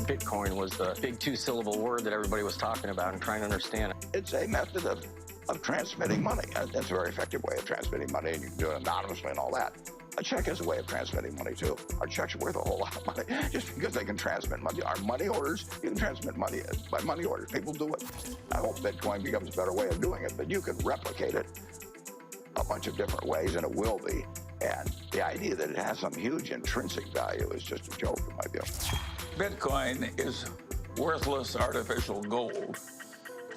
Bitcoin was the big two-syllable word that everybody was talking about and trying to understand. It's a method of transmitting money. That's a very effective way of transmitting money, and you can do it anonymously and all that. A check is a way of transmitting money, too. Our checks are worth a whole lot of money just because they can transmit money. Our money orders, you can transmit money by money orders. People do it. I hope Bitcoin becomes a better way of doing it, but you can replicate it a bunch of different ways, and it will be. And the idea that it has some huge intrinsic value is just a joke, in my view. Bitcoin is worthless artificial gold,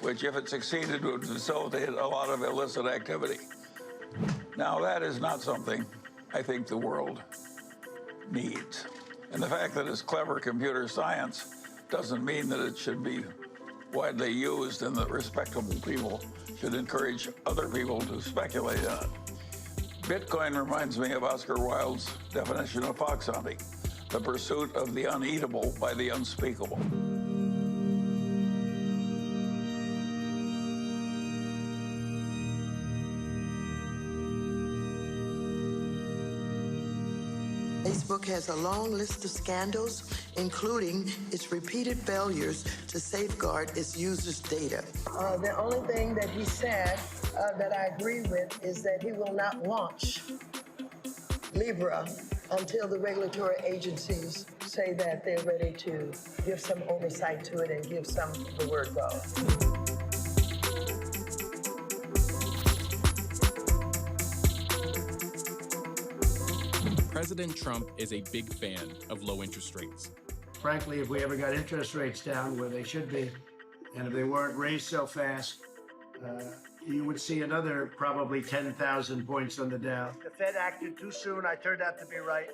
which, if it succeeded, would facilitate a lot of illicit activity. Now, that is not something I think the world needs. And the fact that it's clever computer science doesn't mean that it should be widely used and that respectable people should encourage other people to speculate on it. Bitcoin reminds me of Oscar Wilde's definition of fox hunting, the pursuit of the uneatable by the unspeakable. Facebook has a long list of scandals, including its repeated failures to safeguard its users' data. The only thing that he said that I agree with is that he will not launch Libra until the regulatory agencies say that they're ready to give some oversight to it and give some the word go. President Trump is a big fan of low interest rates. Frankly, if we ever got interest rates down where they should be, and if they weren't raised so fast, you would see another probably 10,000 points on the Dow. The Fed acted too soon. I turned out to be right.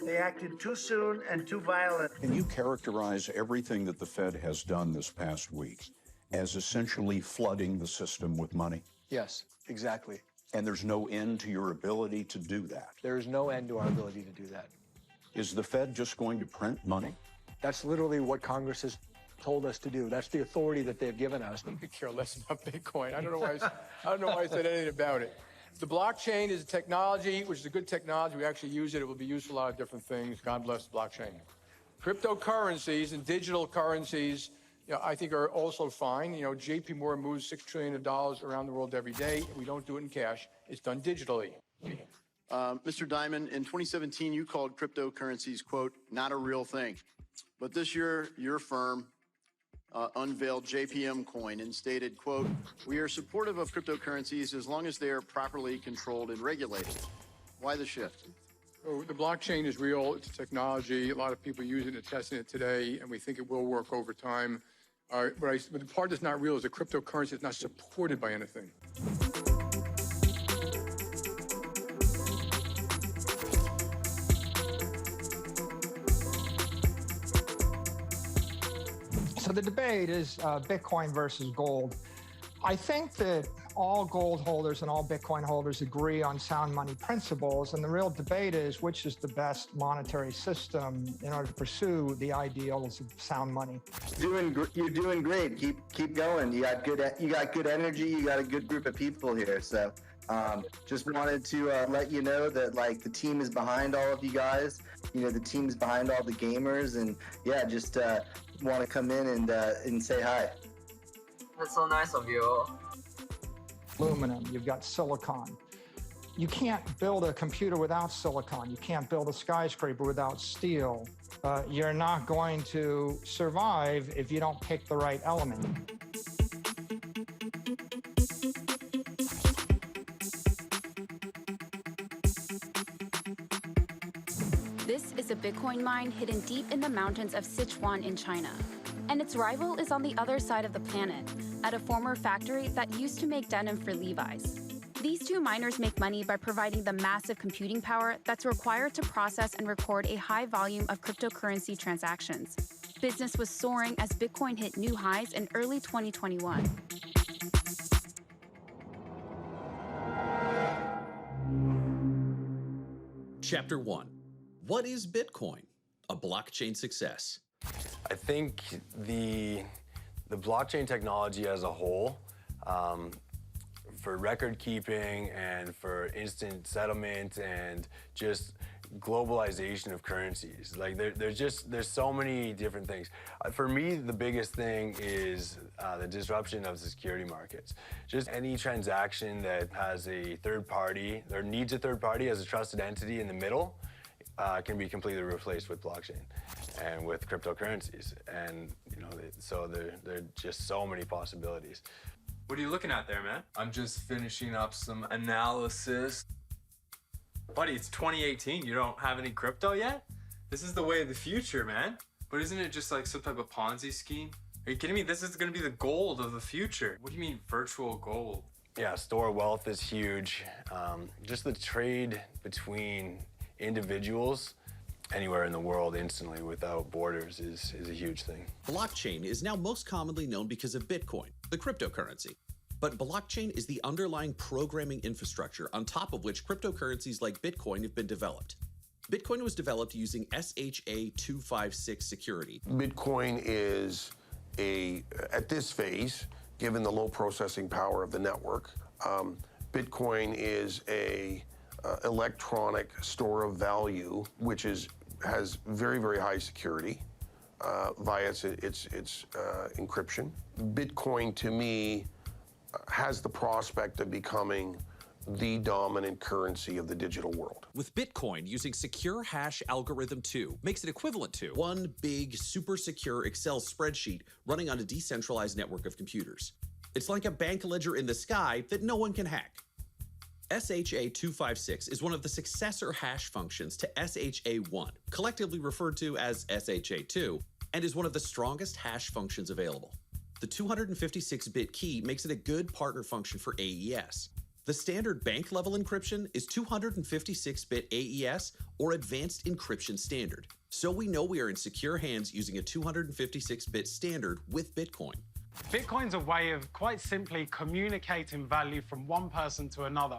They acted too soon and too violent. Can you characterize everything that the Fed has done this past week as essentially flooding the system with money? Yes, exactly. And there's no end to your ability to do that? There is no end to our ability to do that. Is the Fed just going to print money? That's literally what Congress has told us to do. That's the authority that they've given us. I could care less about Bitcoin. I don't know why I said anything about it. The blockchain is a technology, which is a good technology. We actually use it. It will be used for a lot of different things. God bless the blockchain. Cryptocurrencies and digital currencies, I think are also fine. JP Morgan moves $6 trillion around the world every day. We don't do it in cash. It's done digitally. Mr. Diamond, in 2017, you called cryptocurrencies, quote, not a real thing. But this year, your firm unveiled JPM Coin and stated, quote, we are supportive of cryptocurrencies as long as they are properly controlled and regulated. Why the shift? So the blockchain is real. It's a technology. A lot of people use it and testing it today, and we think it will work over time. But the part that's not real is the cryptocurrency is not supported by anything. So the debate is Bitcoin versus gold. I think that all gold holders and all Bitcoin holders agree on sound money principles, and the real debate is which is the best monetary system in order to pursue the ideals of sound money. You're doing great. Keep going. You got good energy. You got a good group of people here. So just wanted to let you know that the team is behind all of you guys. The team is behind all the gamers, and yeah, just want to come in and say hi. That's so nice of you. Aluminum, you've got silicon. You can't build a computer without silicon. You can't build a skyscraper without steel. You're not going to survive if you don't pick the right element. This is a Bitcoin mine hidden deep in the mountains of Sichuan in China. And its rival is on the other side of the planet, at a former factory that used to make denim for Levi's. These two miners make money by providing the massive computing power that's required to process and record a high volume of cryptocurrency transactions. Business was soaring as Bitcoin hit new highs in early 2021. Chapter 1. What is Bitcoin? A blockchain success. I think the blockchain technology as a whole, for record keeping and for instant settlement and just globalization of currencies, like there's so many different things. For me, the biggest thing is the disruption of the security markets. Just any transaction that has a third party or needs a third party as a trusted entity in the middle can be completely replaced with blockchain and with cryptocurrencies. And so there are just so many possibilities. What are you looking at there, man? I'm just finishing up some analysis. Buddy, it's 2018. You don't have any crypto yet? This is the way of the future, man. But isn't it just like some type of Ponzi scheme? Are you kidding me? This is going to be the gold of the future. What do you mean virtual gold? Yeah, store wealth is huge. Just the trade between individuals anywhere in the world instantly without borders is a huge thing. Blockchain is now most commonly known because of Bitcoin, the cryptocurrency. But blockchain is the underlying programming infrastructure on top of which cryptocurrencies like Bitcoin have been developed. Bitcoin was developed using SHA-256 security. Bitcoin is at this phase, given the low processing power of the network, Bitcoin is a electronic store of value, which has very, very high security via its encryption. Bitcoin, to me, has the prospect of becoming the dominant currency of the digital world. With Bitcoin, using Secure Hash Algorithm 2 makes it equivalent to one big, super secure Excel spreadsheet running on a decentralized network of computers. It's like a bank ledger in the sky that no one can hack. SHA-256 is one of the successor hash functions to SHA-1, collectively referred to as SHA-2, and is one of the strongest hash functions available. The 256-bit key makes it a good partner function for AES. The standard bank-level encryption is 256-bit AES or Advanced Encryption Standard. So we know we are in secure hands using a 256-bit standard with Bitcoin. Bitcoin's a way of quite simply communicating value from one person to another.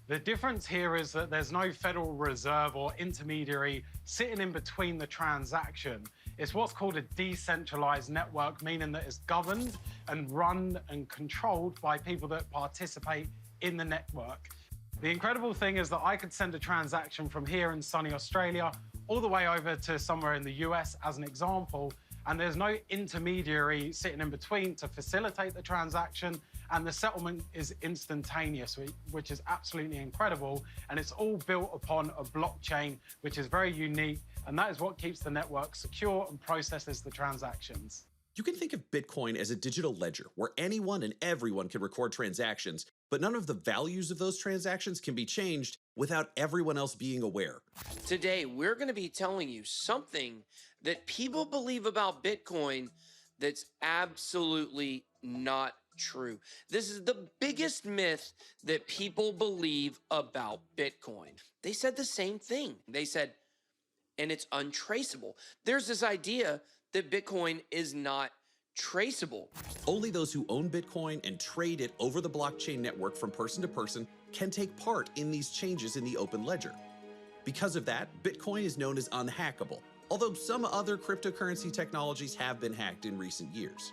The difference here is that there's no Federal Reserve or intermediary sitting in between the transaction. It's what's called a decentralized network, meaning that it's governed and run and controlled by people that participate in the network. The incredible thing is that I could send a transaction from here in sunny Australia all the way over to somewhere in the US as an example, and there's no intermediary sitting in between to facilitate the transaction, and the settlement is instantaneous, which is absolutely incredible, and it's all built upon a blockchain, which is very unique, and that is what keeps the network secure and processes the transactions. You can think of Bitcoin as a digital ledger where anyone and everyone can record transactions, but none of the values of those transactions can be changed without everyone else being aware. Today, we're going to be telling you something that people believe about Bitcoin that's absolutely not true. This is the biggest myth that people believe about Bitcoin. They said the same thing. They said, and it's untraceable. There's this idea that Bitcoin is not traceable. Only those who own Bitcoin and trade it over the blockchain network from person to person can take part in these changes in the open ledger. Because of that, Bitcoin is known as unhackable, although some other cryptocurrency technologies have been hacked in recent years.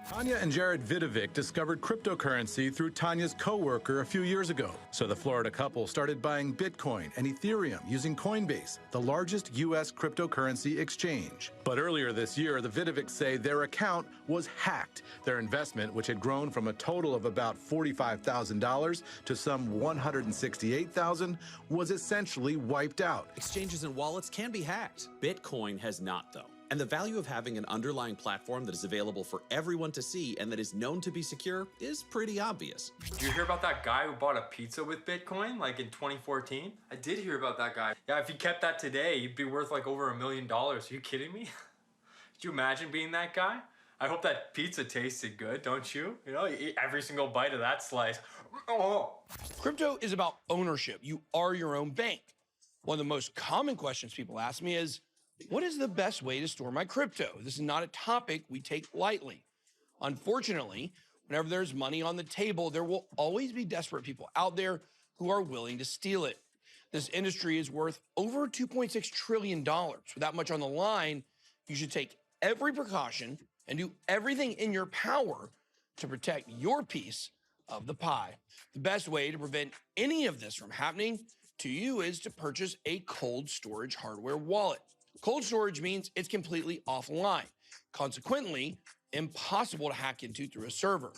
Tanya and Jared Vidovic discovered cryptocurrency through Tanya's coworker a few years ago. So the Florida couple started buying Bitcoin and Ethereum using Coinbase, the largest U.S. cryptocurrency exchange. But earlier this year, the Vidovics say their account was hacked. Their investment, which had grown from a total of about $45,000 to some $168,000, was essentially wiped out. Exchanges and wallets can be hacked. Bitcoin has not, though. And the value of having an underlying platform that is available for everyone to see and that is known to be secure is pretty obvious. Did you hear about that guy who bought a pizza with Bitcoin, like in 2014? I did hear about that guy. Yeah, if he kept that today, he'd be worth like over $1 million. Are you kidding me? Could you imagine being that guy? I hope that pizza tasted good, don't you? You know, you eat every single bite of that slice. Oh. Crypto is about ownership. You are your own bank. One of the most common questions people ask me is, what is the best way to store my crypto? This is not a topic we take lightly. Unfortunately, whenever there's money on the table, there will always be desperate people out there who are willing to steal it. This industry is worth over $2.6 trillion. With that much on the line, you should take every precaution and do everything in your power to protect your piece of the pie. The best way to prevent any of this from happening to you is to purchase a cold storage hardware wallet. Cold storage means it's completely offline, consequently, impossible to hack into through a server.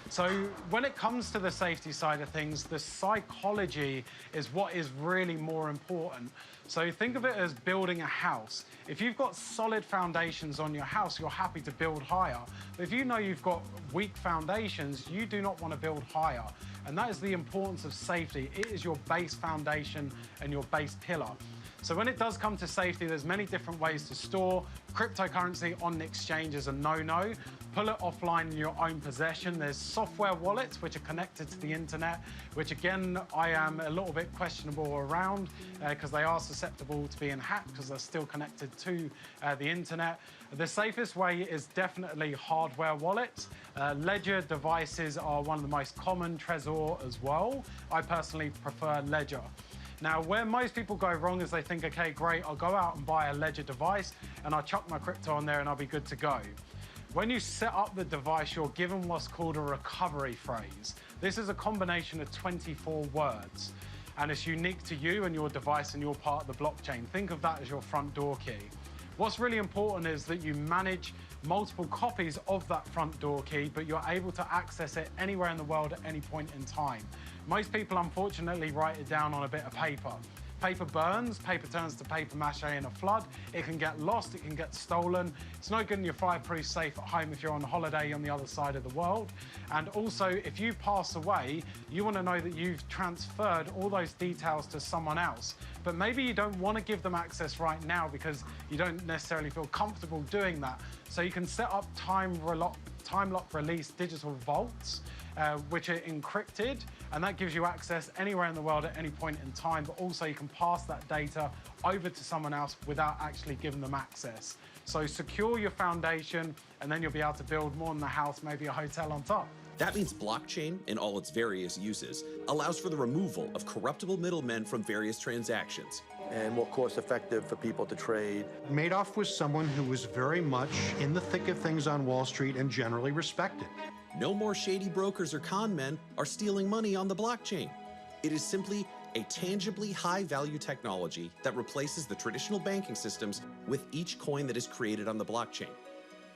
So when it comes to the safety side of things, the psychology is what is really more important. So think of it as building a house. If you've got solid foundations on your house, you're happy to build higher. But if you know you've got weak foundations, you do not want to build higher. And that is the importance of safety. It is your base foundation and your base pillar. So when it does come to safety, there's many different ways to store. Cryptocurrency on the exchange is a no-no. Pull it offline in your own possession. There's software wallets, which are connected to the internet, which again, I am a little bit questionable around because they are susceptible to being hacked because they're still connected to the internet. The safest way is definitely hardware wallets. Ledger devices are one of the most common, Trezor as well. I personally prefer Ledger. Now, where most people go wrong is they think, okay, great, I'll go out and buy a Ledger device and I'll chuck my crypto on there and I'll be good to go. When you set up the device, you're given what's called a recovery phrase. This is a combination of 24 words, and it's unique to you and your device and your part of the blockchain. Think of that as your front door key. What's really important is that you manage multiple copies of that front door key, but you're able to access it anywhere in the world at any point in time. Most people, unfortunately, write it down on a bit of paper. Paper burns, paper turns to paper mache in a flood. It can get lost, it can get stolen. It's no good in your fireproof safe at home if you're on holiday on the other side of the world. And also, if you pass away, you want to know that you've transferred all those details to someone else. But maybe you don't want to give them access right now because you don't necessarily feel comfortable doing that. So you can set up time lock release digital vaults, which are encrypted, and that gives you access anywhere in the world at any point in time, but also you can pass that data over to someone else without actually giving them access. So secure your foundation, and then you'll be able to build more than a house, maybe a hotel on top. That means blockchain, in all its various uses, allows for the removal of corruptible middlemen from various transactions. And more cost-effective for people to trade. Madoff was someone who was very much in the thick of things on Wall Street and generally respected. No more shady brokers or con men are stealing money on the blockchain. It is simply a tangibly high-value technology that replaces the traditional banking systems with each coin that is created on the blockchain.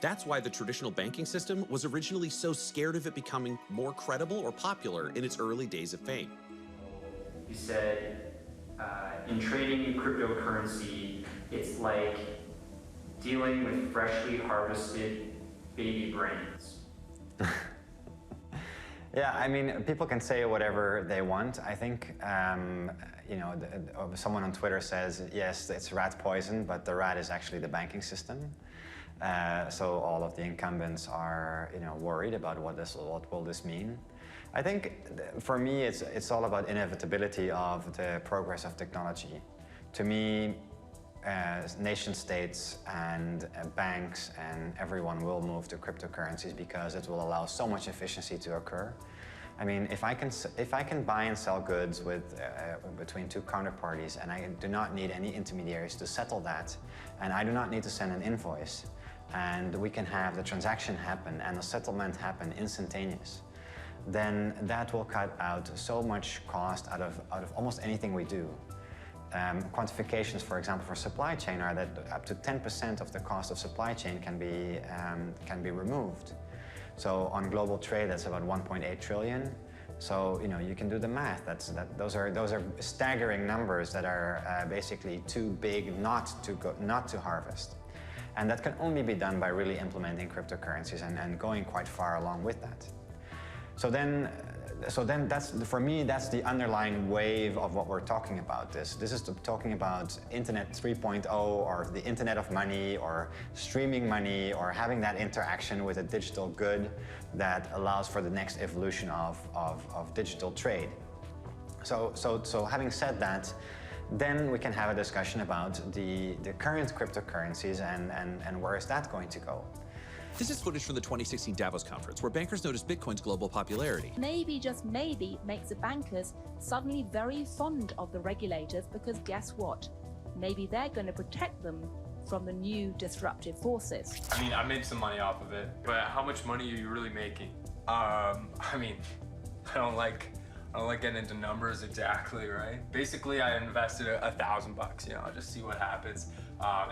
That's why the traditional banking system was originally so scared of it becoming more credible or popular in its early days of fame. You said, in trading cryptocurrency, it's like dealing with freshly harvested baby brains. Yeah, I mean, people can say whatever they want. I think, you know, someone on Twitter says, yes, it's rat poison, but the rat is actually the banking system. So all of the incumbents are, you know, worried about what will this mean. I think for me, it's all about inevitability of the progress of technology. To me, nation states and banks and everyone will move to cryptocurrencies because it will allow so much efficiency to occur. I mean, if I can buy and sell goods with between two counterparties, and I do not need any intermediaries to settle that, and I do not need to send an invoice, and we can have the transaction happen and the settlement happen instantaneous, then that will cut out so much cost out of almost anything we do. Quantifications, for example, for supply chain are that up to 10% of the cost of supply chain can be removed. So on global trade, that's about 1.8 trillion. So you know you can do the math. Those are staggering numbers that are basically too big not to harvest. And that can only be done by really implementing cryptocurrencies and going quite far along with that. So then that's, for me, that's the underlying wave of what we're talking about. This is talking about Internet 3.0 or the Internet of money or streaming money or having that interaction with a digital good that allows for the next evolution of digital trade. So having said that, then we can have a discussion about the current cryptocurrencies and where is that going to go. This is footage from the 2016 Davos conference, where bankers noticed Bitcoin's global popularity. Maybe, just maybe, makes the bankers suddenly very fond of the regulators because guess what? Maybe they're going to protect them from the new disruptive forces. I mean, I made some money off of it, but how much money are you really making? I mean, I don't like getting into numbers exactly, right? Basically, I invested $1,000, you know, just see what happens.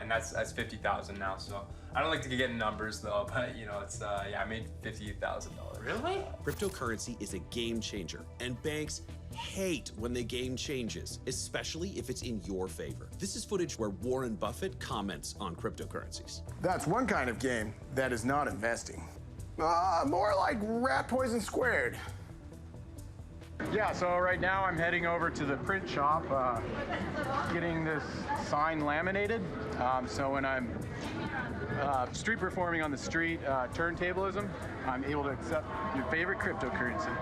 And that's 50,000 now, so I don't like to get numbers though, but you know, it's, yeah, I made $58,000. Really? Cryptocurrency is a game changer, and banks hate when the game changes, especially if it's in your favor. This is footage where Warren Buffett comments on cryptocurrencies. That's one kind of game that is not investing. More like rat poison squared. Yeah, so right now I'm heading over to the print shop, getting this sign laminated. So when I'm street performing on the street, turntablism, I'm able to accept your favorite cryptocurrency.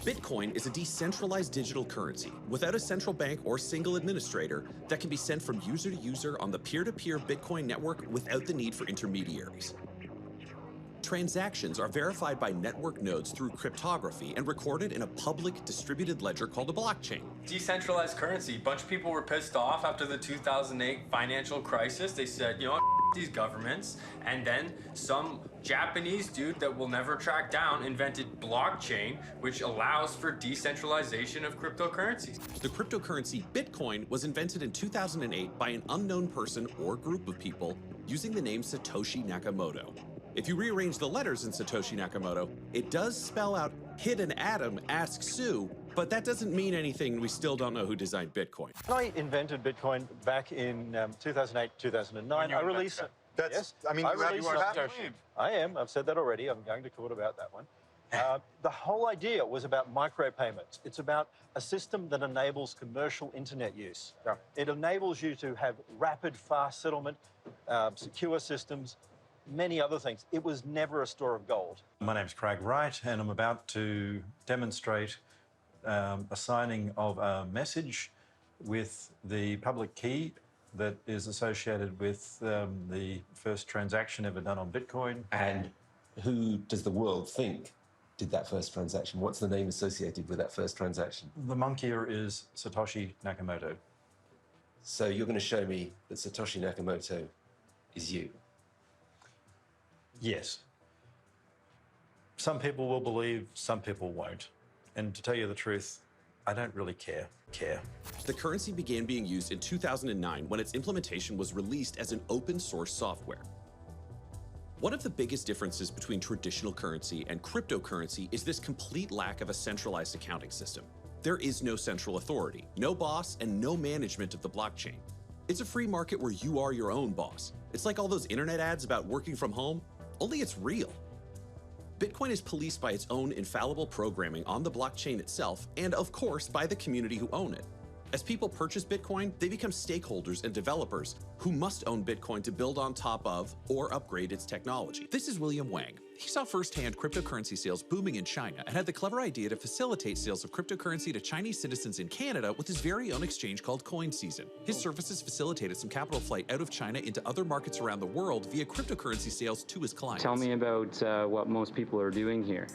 Bitcoin is a decentralized digital currency without a central bank or single administrator that can be sent from user to user on the peer-to-peer Bitcoin network without the need for intermediaries. Transactions are verified by network nodes through cryptography and recorded in a public distributed ledger called a blockchain. Decentralized currency. A bunch of people were pissed off after the 2008 financial crisis. They said, you know, these governments. And then some Japanese dude that we'll never track down invented blockchain, which allows for decentralization of cryptocurrencies. The cryptocurrency Bitcoin was invented in 2008 by an unknown person or group of people using the name Satoshi Nakamoto. If you rearrange the letters in Satoshi Nakamoto, it does spell out hidden atom, ask Sue, but that doesn't mean anything. We still don't know who designed Bitcoin. I invented Bitcoin back in 2008, 2009. I released it. Yes. I mean, I am. I've said that already. I'm going to court about that one. The whole idea was about micropayments. It's about a system that enables commercial internet use. Yeah. It enables you to have rapid, fast settlement, secure systems, many other things. It was never a store of gold. My name's Craig Wright, and I'm about to demonstrate a signing of a message with the public key that is associated with the first transaction ever done on Bitcoin. And who does the world think did that first transaction? What's the name associated with that first transaction? The monkeyer is Satoshi Nakamoto. So you're going to show me that Satoshi Nakamoto is you? Yes. Some people will believe, some people won't. And to tell you the truth, I don't really care. The currency began being used in 2009 when its implementation was released as an open source software. One of the biggest differences between traditional currency and cryptocurrency is this complete lack of a centralized accounting system. There is no central authority, no boss, and no management of the blockchain. It's a free market where you are your own boss. It's like all those internet ads about working from home, only it's real. Bitcoin is policed by its own infallible programming on the blockchain itself, and of course by the community who own it. As people purchase Bitcoin, they become stakeholders and developers who must own Bitcoin to build on top of or upgrade its technology. This is William Wang. He saw firsthand cryptocurrency sales booming in China and had the clever idea to facilitate sales of cryptocurrency to Chinese citizens in Canada with his very own exchange called Coin Season. His services facilitated some capital flight out of China into other markets around the world via cryptocurrency sales to his clients. Tell me about what most people are doing here.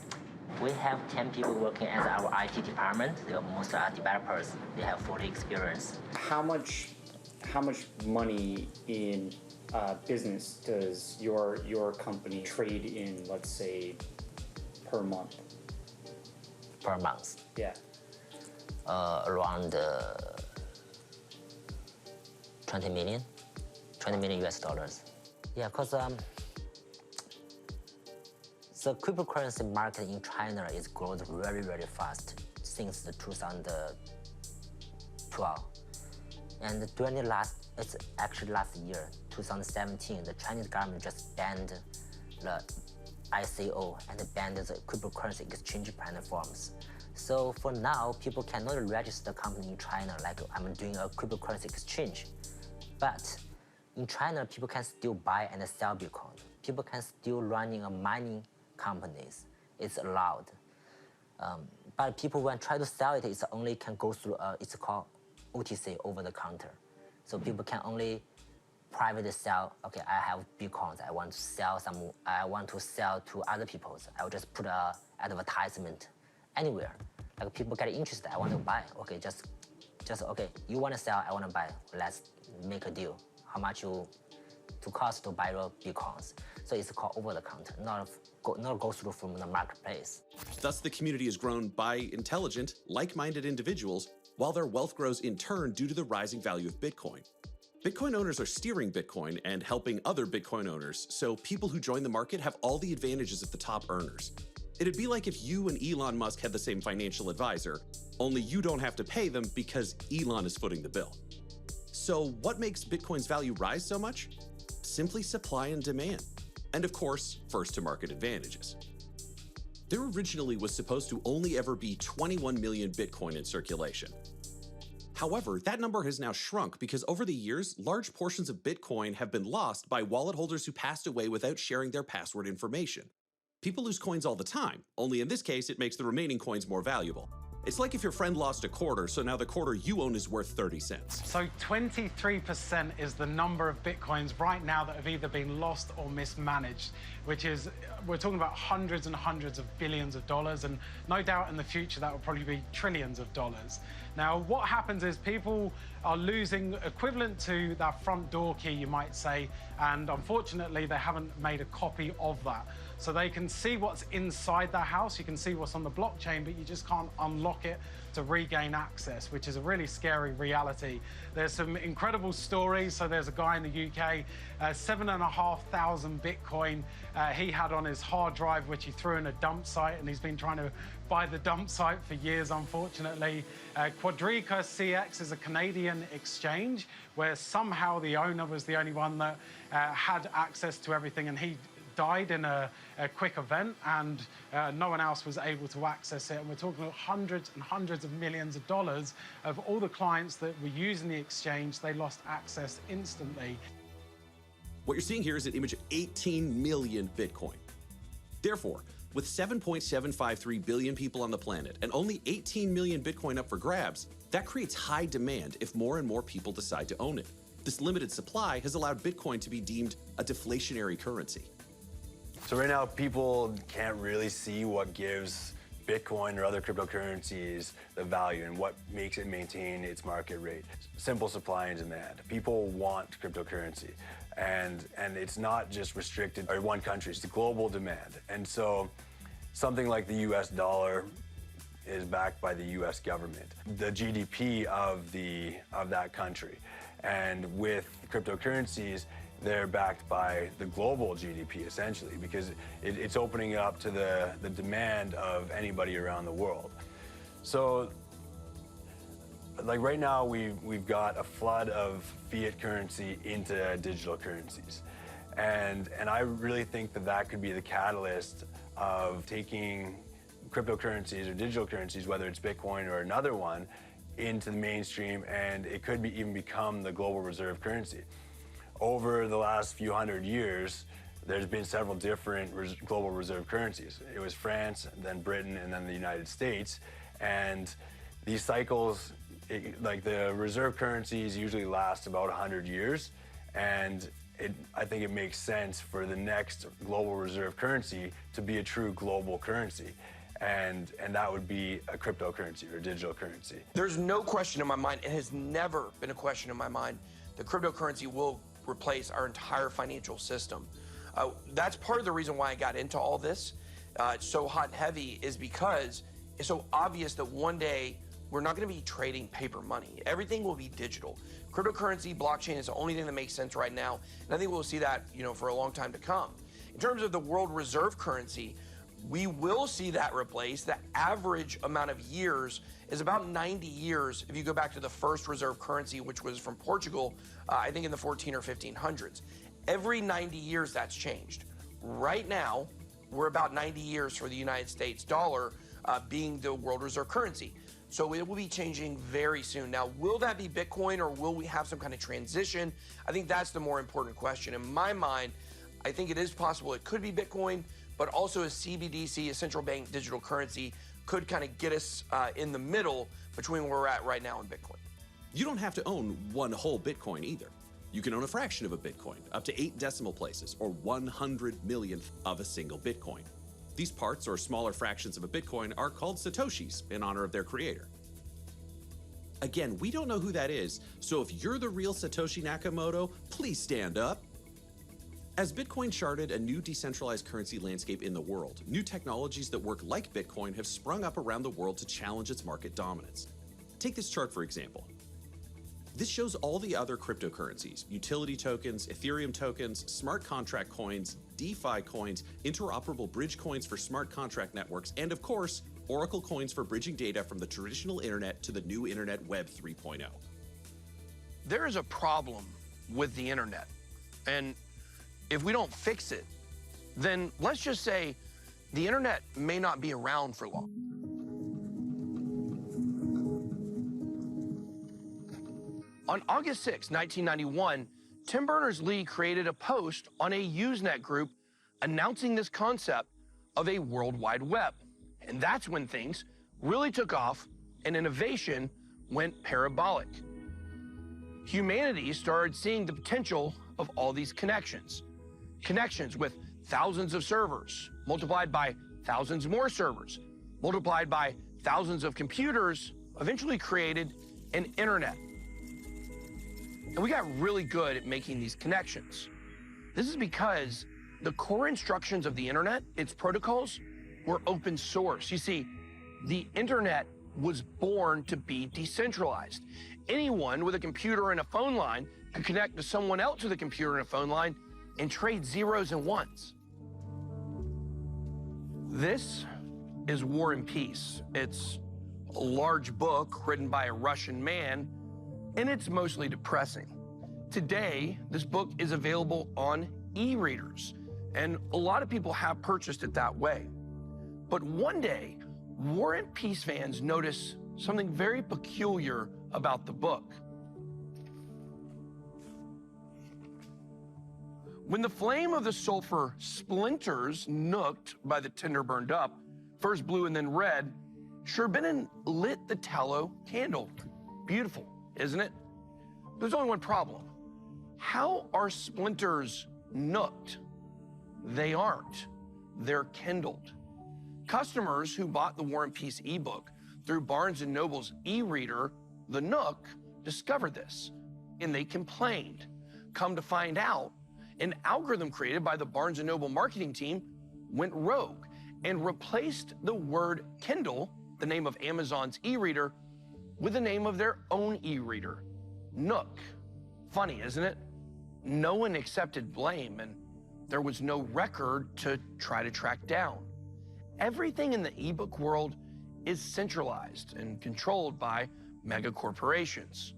We have 10 people working as our IT department. Most are developers. They have 40 experience. How much money in business does your company trade in, let's say, per month? Per month? Yeah. Around 20 million US dollars. Yeah, because the cryptocurrency market in China is growing very, very fast since the 2012. And during it's actually last year, 2017, the Chinese government just banned the ICO and banned the cryptocurrency exchange platforms. So for now, people cannot register a company in China like I'm doing a cryptocurrency exchange. But in China, people can still buy and sell Bitcoin. People can still running a mining companies. It's allowed. But people when try to sell it, it's only can go through, it's called OTC, over the counter. So people can only privately sell, okay, I have Bitcoins, I want to sell to other people. I will just put an advertisement anywhere. Like people get interested, I want to buy, okay, just okay, you want to sell, I want to buy, let's make a deal. How much to cost to buy your Bitcoins. So it's called over the counter, not go through from the marketplace. Thus, the community has grown by intelligent, like-minded individuals, while their wealth grows in turn due to the rising value of Bitcoin. Bitcoin owners are steering Bitcoin and helping other Bitcoin owners, so people who join the market have all the advantages of the top earners. It'd be like if you and Elon Musk had the same financial advisor, only you don't have to pay them because Elon is footing the bill. So what makes Bitcoin's value rise so much? Simply supply and demand. And of course, first-to-market advantages. There originally was supposed to only ever be 21 million Bitcoin in circulation. However, that number has now shrunk because over the years, large portions of Bitcoin have been lost by wallet holders who passed away without sharing their password information. People lose coins all the time, only in this case, it makes the remaining coins more valuable. It's like if your friend lost a quarter, so now the quarter you own is worth 30 cents. So 23% is the number of Bitcoins right now that have either been lost or mismanaged, which is, we're talking about hundreds and hundreds of billions of dollars, and no doubt in the future that will probably be trillions of dollars. Now, what happens is people are losing equivalent to that front door key, you might say, and unfortunately, they haven't made a copy of that. So they can see what's inside the house, you can see what's on the blockchain, but you just can't unlock it to regain access, which is a really scary reality. There's some incredible stories. So there's a guy in the UK, 7,500 Bitcoin he had on his hard drive, which he threw in a dump site, and he's been trying to buy the dump site for years, unfortunately. Quadriga CX is a Canadian exchange where somehow the owner was the only one that had access to everything, and he died in a quick event, and no one else was able to access it. And we're talking about hundreds and hundreds of millions of dollars of all the clients that were using the exchange. They lost access instantly. What you're seeing here is an image of 18 million Bitcoin. Therefore, with 7.753 billion people on the planet and only 18 million Bitcoin up for grabs, that creates high demand if more and more people decide to own it. This limited supply has allowed Bitcoin to be deemed a deflationary currency. So right now, people can't really see what gives Bitcoin or other cryptocurrencies the value and what makes it maintain its market rate. Simple supply and demand. People want cryptocurrency, and it's not just restricted to one country, it's the global demand. And so something like the US dollar is backed by the US government, the GDP of that country. And with cryptocurrencies, they're backed by the global GDP, essentially, because it's opening up to the demand of anybody around the world. So, like right now, we've got a flood of fiat currency into digital currencies. And I really think that could be the catalyst of taking cryptocurrencies or digital currencies, whether it's Bitcoin or another one, into the mainstream, and it could even become the global reserve currency. Over the last few hundred years, there's been several different global reserve currencies. It was France, then Britain, and then the United States. And these cycles, like the reserve currencies usually last about 100 years. And I think it makes sense for the next global reserve currency to be a true global currency. And that would be a cryptocurrency or digital currency. There's no question in my mind, it has never been a question in my mind, that cryptocurrency will replace our entire financial system. That's part of the reason why I got into all this. It's so hot and heavy is because it's so obvious that one day we're not going to be trading paper money. Everything will be digital. Cryptocurrency, blockchain is the only thing that makes sense right now, and I think we'll see that, for a long time to come. In terms of the world reserve currency, we will see that replaced. The average amount of years is about 90 years if you go back to the first reserve currency, which was from Portugal, I think in the 14 or 1500s. Every 90 years that's changed. Right now, we're about 90 years for the United States dollar being the world reserve currency. So it will be changing very soon. Now, will that be Bitcoin or will we have some kind of transition? I think that's the more important question. In my mind, I think it is possible it could be Bitcoin, but also a CBDC, a central bank digital currency, could kind of get us in the middle between where we're at right now and Bitcoin. You don't have to own one whole Bitcoin either. You can own a fraction of a Bitcoin, up to 8 decimal places, or 100 millionth of a single Bitcoin. These parts, or smaller fractions of a Bitcoin, are called Satoshis in honor of their creator. Again, we don't know who that is, so if you're the real Satoshi Nakamoto, please stand up. As Bitcoin charted a new decentralized currency landscape in the world, new technologies that work like Bitcoin have sprung up around the world to challenge its market dominance. Take this chart, for example. This shows all the other cryptocurrencies, utility tokens, Ethereum tokens, smart contract coins, DeFi coins, interoperable bridge coins for smart contract networks, and of course, Oracle coins for bridging data from the traditional internet to the new internet Web 3.0. There is a problem with the internet, and if we don't fix it, then let's just say the internet may not be around for long. On August 6, 1991, Tim Berners-Lee created a post on a Usenet group announcing this concept of a World Wide Web. And that's when things really took off and innovation went parabolic. Humanity started seeing the potential of all these connections. Connections with thousands of servers, multiplied by thousands more servers, multiplied by thousands of computers, eventually created an internet. And we got really good at making these connections. This is because the core instructions of the internet, its protocols, were open source. You see, the internet was born to be decentralized. Anyone with a computer and a phone line could connect to someone else with a computer and a phone line and trade zeros and ones. This is War and Peace. It's a large book written by a Russian man, and it's mostly depressing. Today, this book is available on e-readers, and a lot of people have purchased it that way. But one day, War and Peace fans notice something very peculiar about the book. When the flame of the sulfur splinters nooked by the tinder burned up, first blue and then red, Sherbinin lit the tallow candle. Beautiful, isn't it? There's only one problem. How are splinters nooked? They aren't. They're kindled. Customers who bought the War and Peace ebook through Barnes & Noble's e-reader, The Nook, discovered this, and they complained. Come to find out, an algorithm created by the Barnes & Noble marketing team went rogue and replaced the word Kindle, the name of Amazon's e-reader, with the name of their own e-reader, Nook. Funny, isn't it? No one accepted blame, and there was no record to try to track down. Everything in the ebook world is centralized and controlled by mega corporations.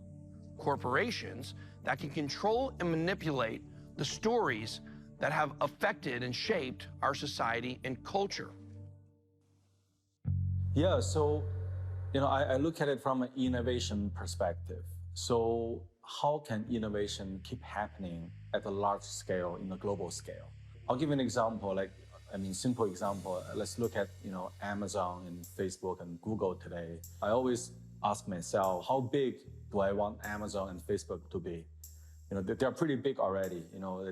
Corporations that can control and manipulate the stories that have affected and shaped our society and culture. Yeah, so, I look at it from an innovation perspective. So how can innovation keep happening at a large scale, in a global scale? I'll give you an example, simple example. Let's look at, Amazon and Facebook and Google today. I always ask myself, how big do I want Amazon and Facebook to be? They're pretty big already.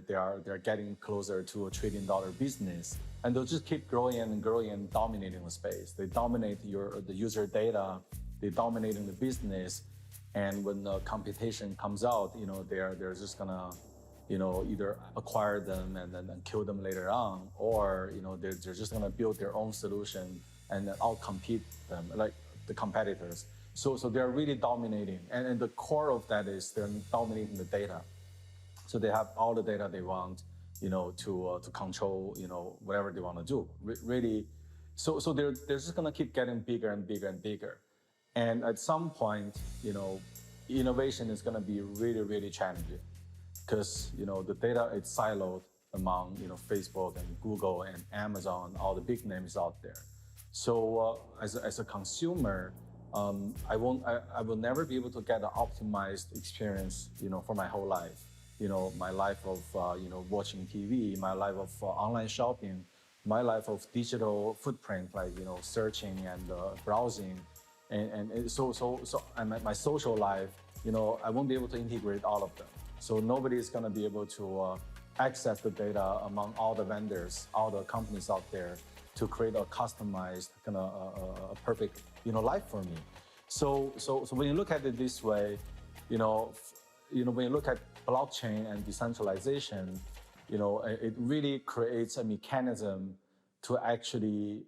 They're getting closer to $1 trillion business, and they'll just keep growing and growing and dominating the space. They dominate the user data. They dominating the business, and when the competition comes out, they're just gonna, either acquire them and then kill them later on, or they're just going to build their own solution and then outcompete them, like the competitors. So they're really dominating, and the core of that is they're dominating the data. So they have all the data they want, to control, whatever they want to do. Really, so they're just going to keep getting bigger and bigger and bigger, and at some point, innovation is going to be really, really challenging, because the data is siloed among Facebook and Google and Amazon, all the big names out there. So as a consumer, I will never be able to get an optimized experience, for my whole life. My life of watching TV, my life of online shopping, my life of digital footprint, like searching and browsing, and my social life. I won't be able to integrate all of them. So nobody is going to be able to access the data among all the vendors, all the companies out there, to create a customized kind of a perfect life for me. So when you look at it this way, when you look at blockchain and decentralization, it really creates a mechanism to actually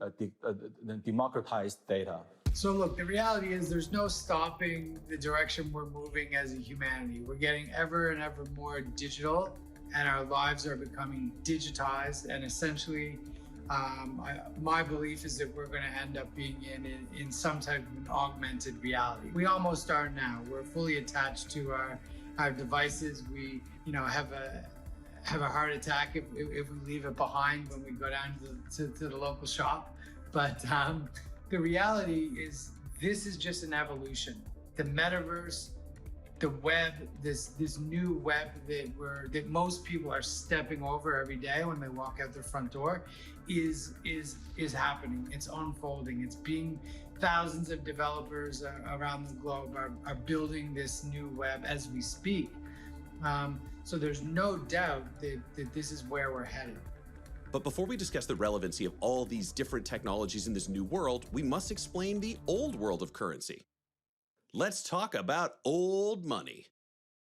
democratize data. So look, the reality is there's no stopping the direction we're moving as a humanity. We're getting ever and ever more digital, and our lives are becoming digitized, and essentially my belief is that we're going to end up being in some type of an augmented reality. We almost are now. We're fully attached to our devices. We have a heart attack if we leave it behind when we go down to the local shop. But the reality is this is just an evolution. The metaverse, the web, this new web that most people are stepping over every day when they walk out their front door is happening. It's unfolding. It's being thousands of developers around the globe are building this new web as we speak. So there's no doubt that this is where we're headed. But before we discuss the relevancy of all these different technologies in this new world, we must explain the old world of currency. Let's talk about old money.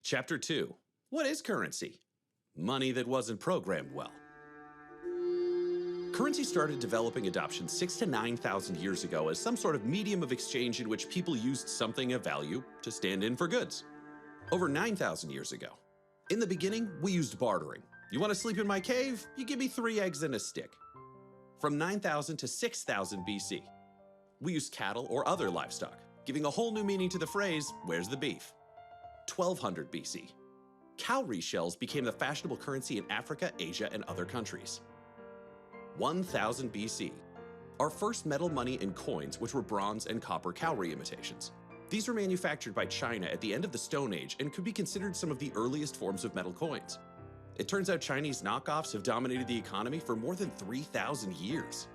Chapter 2. What is currency? Money that wasn't programmed well. Currency started developing adoption 6,000 to 9,000 years ago as some sort of medium of exchange in which people used something of value to stand in for goods. Over 9,000 years ago. In the beginning, we used bartering. You want to sleep in my cave? You give me 3 eggs and a stick. From 9,000 to 6,000 BC, we used cattle or other livestock, giving a whole new meaning to the phrase, where's the beef? 1200 BC, cowrie shells became the fashionable currency in Africa, Asia, and other countries. 1000 BC, our first metal money and coins, which were bronze and copper cowrie imitations. These were manufactured by China at the end of the Stone Age and could be considered some of the earliest forms of metal coins. It turns out Chinese knockoffs have dominated the economy for more than 3,000 years.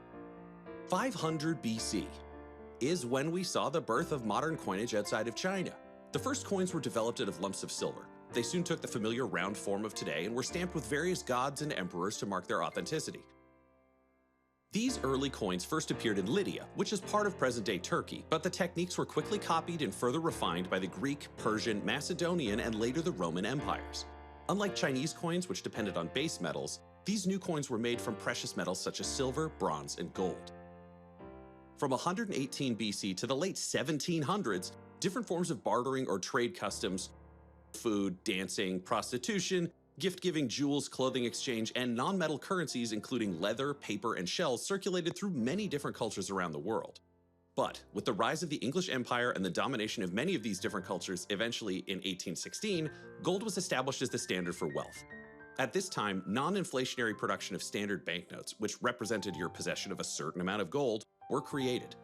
500 BC is when we saw the birth of modern coinage outside of China. The first coins were developed out of lumps of silver. They soon took the familiar round form of today and were stamped with various gods and emperors to mark their authenticity. These early coins first appeared in Lydia, which is part of present-day Turkey, but the techniques were quickly copied and further refined by the Greek, Persian, Macedonian, and later the Roman empires. Unlike Chinese coins, which depended on base metals, these new coins were made from precious metals such as silver, bronze, and gold. From 118 BC to the late 1700s, different forms of bartering or trade customs, food, dancing, prostitution, gift-giving, jewels, clothing exchange, and non-metal currencies including leather, paper, and shells circulated through many different cultures around the world. But with the rise of the English Empire and the domination of many of these different cultures, eventually in 1816, gold was established as the standard for wealth. At this time, non-inflationary production of standard banknotes, which represented your possession of a certain amount of gold, were created.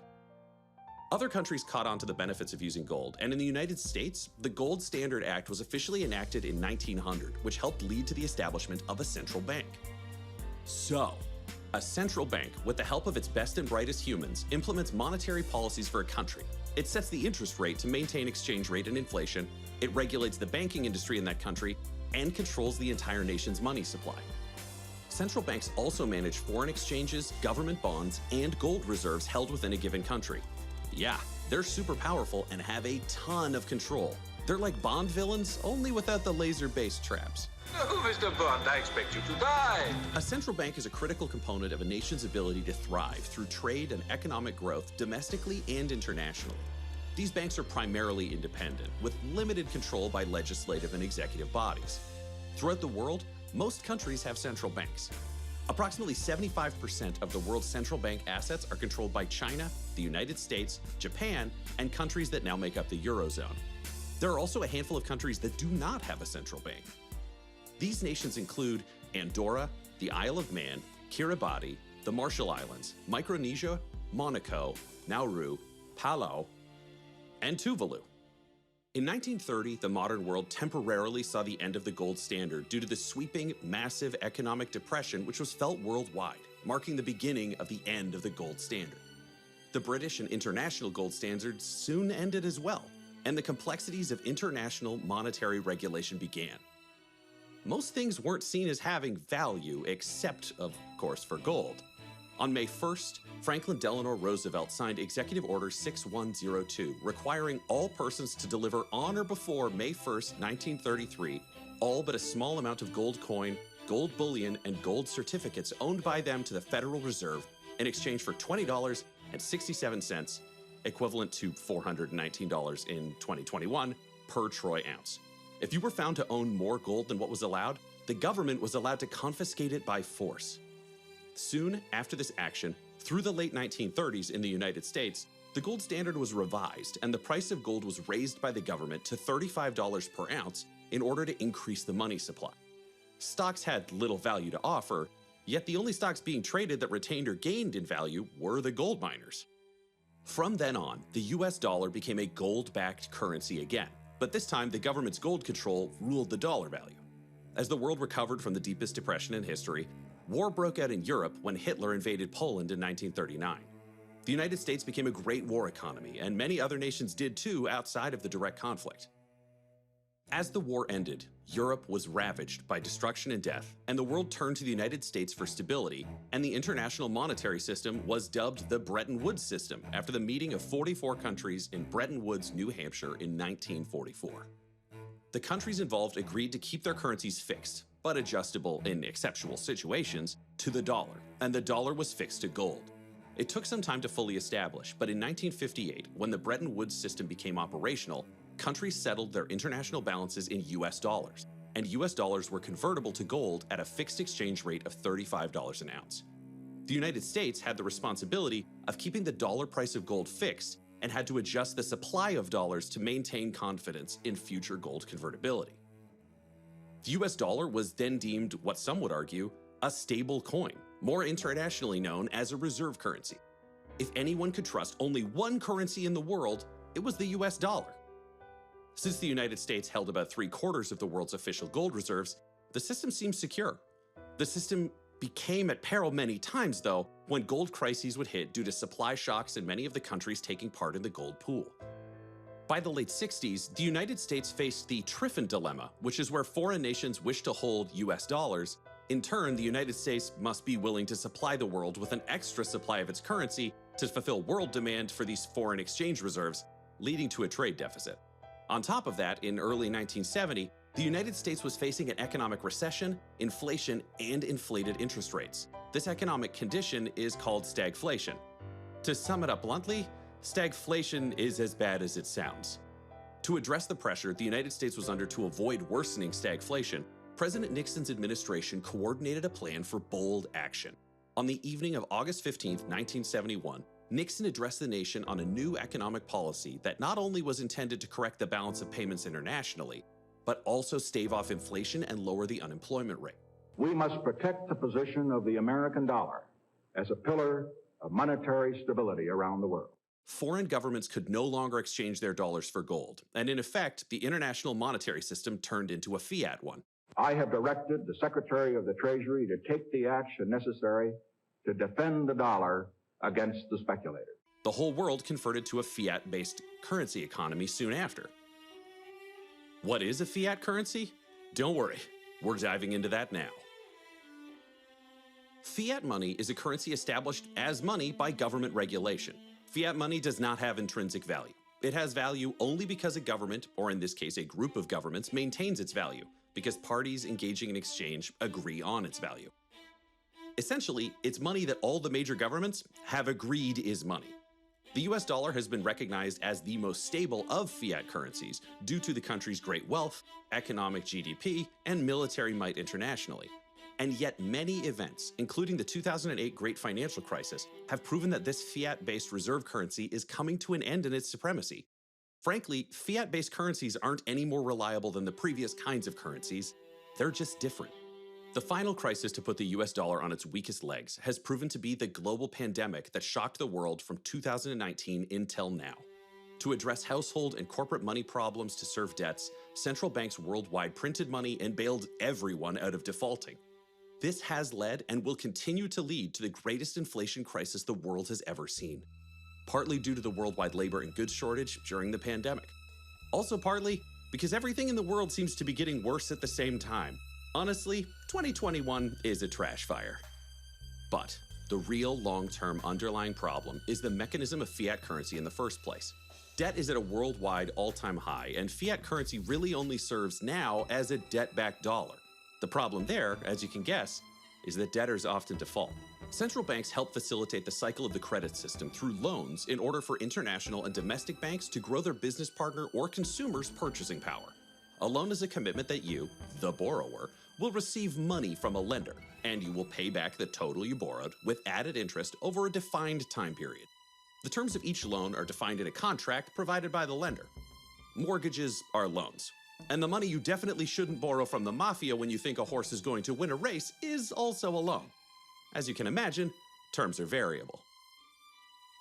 Other countries caught on to the benefits of using gold, and in the United States, the Gold Standard Act was officially enacted in 1900, which helped lead to the establishment of a central bank. So, a central bank, with the help of its best and brightest humans, implements monetary policies for a country. It sets the interest rate to maintain exchange rate and inflation, it regulates the banking industry in that country, and controls the entire nation's money supply. Central banks also manage foreign exchanges, government bonds, and gold reserves held within a given country. Yeah, they're super powerful and have a ton of control. They're like Bond villains, only without the laser-based traps. No, Mr. Bond, I expect you to die. A central bank is a critical component of a nation's ability to thrive through trade and economic growth domestically and internationally. These banks are primarily independent, with limited control by legislative and executive bodies. Throughout the world, most countries have central banks. Approximately 75% of the world's central bank assets are controlled by China, the United States, Japan, and countries that now make up the Eurozone. There are also a handful of countries that do not have a central bank. These nations include Andorra, the Isle of Man, Kiribati, the Marshall Islands, Micronesia, Monaco, Nauru, Palau, and Tuvalu. In 1930, the modern world temporarily saw the end of the gold standard due to the sweeping, massive economic depression which was felt worldwide, marking the beginning of the end of the gold standard. The British and international gold standards soon ended as well, and the complexities of international monetary regulation began. Most things weren't seen as having value, except, of course, for gold. On May 1st, Franklin Delano Roosevelt signed Executive Order 6102, requiring all persons to deliver on or before May 1st, 1933, all but a small amount of gold coin, gold bullion, and gold certificates owned by them to the Federal Reserve in exchange for $20.67, equivalent to $419 in 2021, per troy ounce. If you were found to own more gold than what was allowed, the government was allowed to confiscate it by force. Soon after this action, through the late 1930s in the United States, the gold standard was revised and the price of gold was raised by the government to $35 per ounce in order to increase the money supply. Stocks had little value to offer, yet the only stocks being traded that retained or gained in value were the gold miners. From then on, the US dollar became a gold-backed currency again, but this time the government's gold control ruled the dollar value. As the world recovered from the deepest depression in history, war broke out in Europe when Hitler invaded Poland in 1939. The United States became a great war economy, and many other nations did too outside of the direct conflict. As the war ended, Europe was ravaged by destruction and death, and the world turned to the United States for stability, and the international monetary system was dubbed the Bretton Woods system after the meeting of 44 countries in Bretton Woods, New Hampshire in 1944. The countries involved agreed to keep their currencies fixed, but adjustable in exceptional situations, to the dollar, and the dollar was fixed to gold. It took some time to fully establish, but in 1958, when the Bretton Woods system became operational, countries settled their international balances in US dollars, and US dollars were convertible to gold at a fixed exchange rate of $35 an ounce. The United States had the responsibility of keeping the dollar price of gold fixed and had to adjust the supply of dollars to maintain confidence in future gold convertibility. The US dollar was then deemed, what some would argue, a stable coin, more internationally known as a reserve currency. If anyone could trust only one currency in the world, it was the US dollar. Since the United States held about 3/4 of the world's official gold reserves, the system seemed secure. The system became at peril many times, though, when gold crises would hit due to supply shocks in many of the countries taking part in the gold pool. By the late 60s, the United States faced the Triffin dilemma, which is where foreign nations wish to hold US dollars. In turn, the United States must be willing to supply the world with an extra supply of its currency to fulfill world demand for these foreign exchange reserves, leading to a trade deficit. On top of that, in early 1970, the United States was facing an economic recession, inflation, and inflated interest rates. This economic condition is called stagflation. To sum it up bluntly, stagflation is as bad as it sounds. To address the pressure the United States was under to avoid worsening stagflation, President Nixon's administration coordinated a plan for bold action. On the evening of August 15, 1971, Nixon addressed the nation on a new economic policy that not only was intended to correct the balance of payments internationally, but also stave off inflation and lower the unemployment rate. We must protect the position of the American dollar as a pillar of monetary stability around the world. Foreign governments could no longer exchange their dollars for gold, and in effect, the international monetary system turned into a fiat one. I have directed the Secretary of the Treasury to take the action necessary to defend the dollar against the speculators. The whole world converted to a fiat-based currency economy soon after. What is a fiat currency? Don't worry, we're diving into that now. Fiat money is a currency established as money by government regulation. Fiat money does not have intrinsic value. It has value only because a government, or in this case a group of governments, maintains its value, because parties engaging in exchange agree on its value. Essentially, it's money that all the major governments have agreed is money. The US dollar has been recognized as the most stable of fiat currencies due to the country's great wealth, economic GDP, and military might internationally. And yet many events, including the 2008 Great Financial Crisis, have proven that this fiat-based reserve currency is coming to an end in its supremacy. Frankly, fiat-based currencies aren't any more reliable than the previous kinds of currencies. They're just different. The final crisis to put the US dollar on its weakest legs has proven to be the global pandemic that shocked the world from 2019 until now. To address household and corporate money problems to serve debts, central banks worldwide printed money and bailed everyone out of defaulting. This has led and will continue to lead to the greatest inflation crisis the world has ever seen. Partly due to the worldwide labor and goods shortage during the pandemic. Also partly because everything in the world seems to be getting worse at the same time. Honestly, 2021 is a trash fire. But the real long-term underlying problem is the mechanism of fiat currency in the first place. Debt is at a worldwide all-time high, and fiat currency really only serves now as a debt-backed dollar. The problem there, as you can guess, is that debtors often default. Central banks help facilitate the cycle of the credit system through loans in order for international and domestic banks to grow their business partner or consumer's purchasing power. A loan is a commitment that you, the borrower, will receive money from a lender, and you will pay back the total you borrowed with added interest over a defined time period. The terms of each loan are defined in a contract provided by the lender. Mortgages are loans. And the money you definitely shouldn't borrow from the mafia when you think a horse is going to win a race is also a loan. As you can imagine, terms are variable.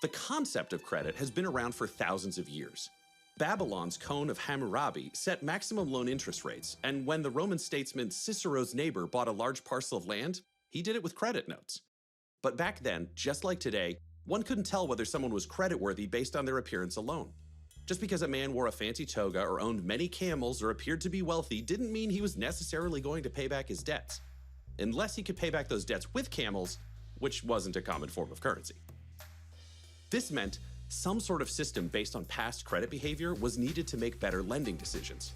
The concept of credit has been around for thousands of years. Babylon's Cone of Hammurabi set maximum loan interest rates, and when the Roman statesman Cicero's neighbor bought a large parcel of land, he did it with credit notes. But back then, just like today, one couldn't tell whether someone was creditworthy based on their appearance alone. Just because a man wore a fancy toga or owned many camels or appeared to be wealthy didn't mean he was necessarily going to pay back his debts. Unless he could pay back those debts with camels, which wasn't a common form of currency. This meant some sort of system based on past credit behavior was needed to make better lending decisions.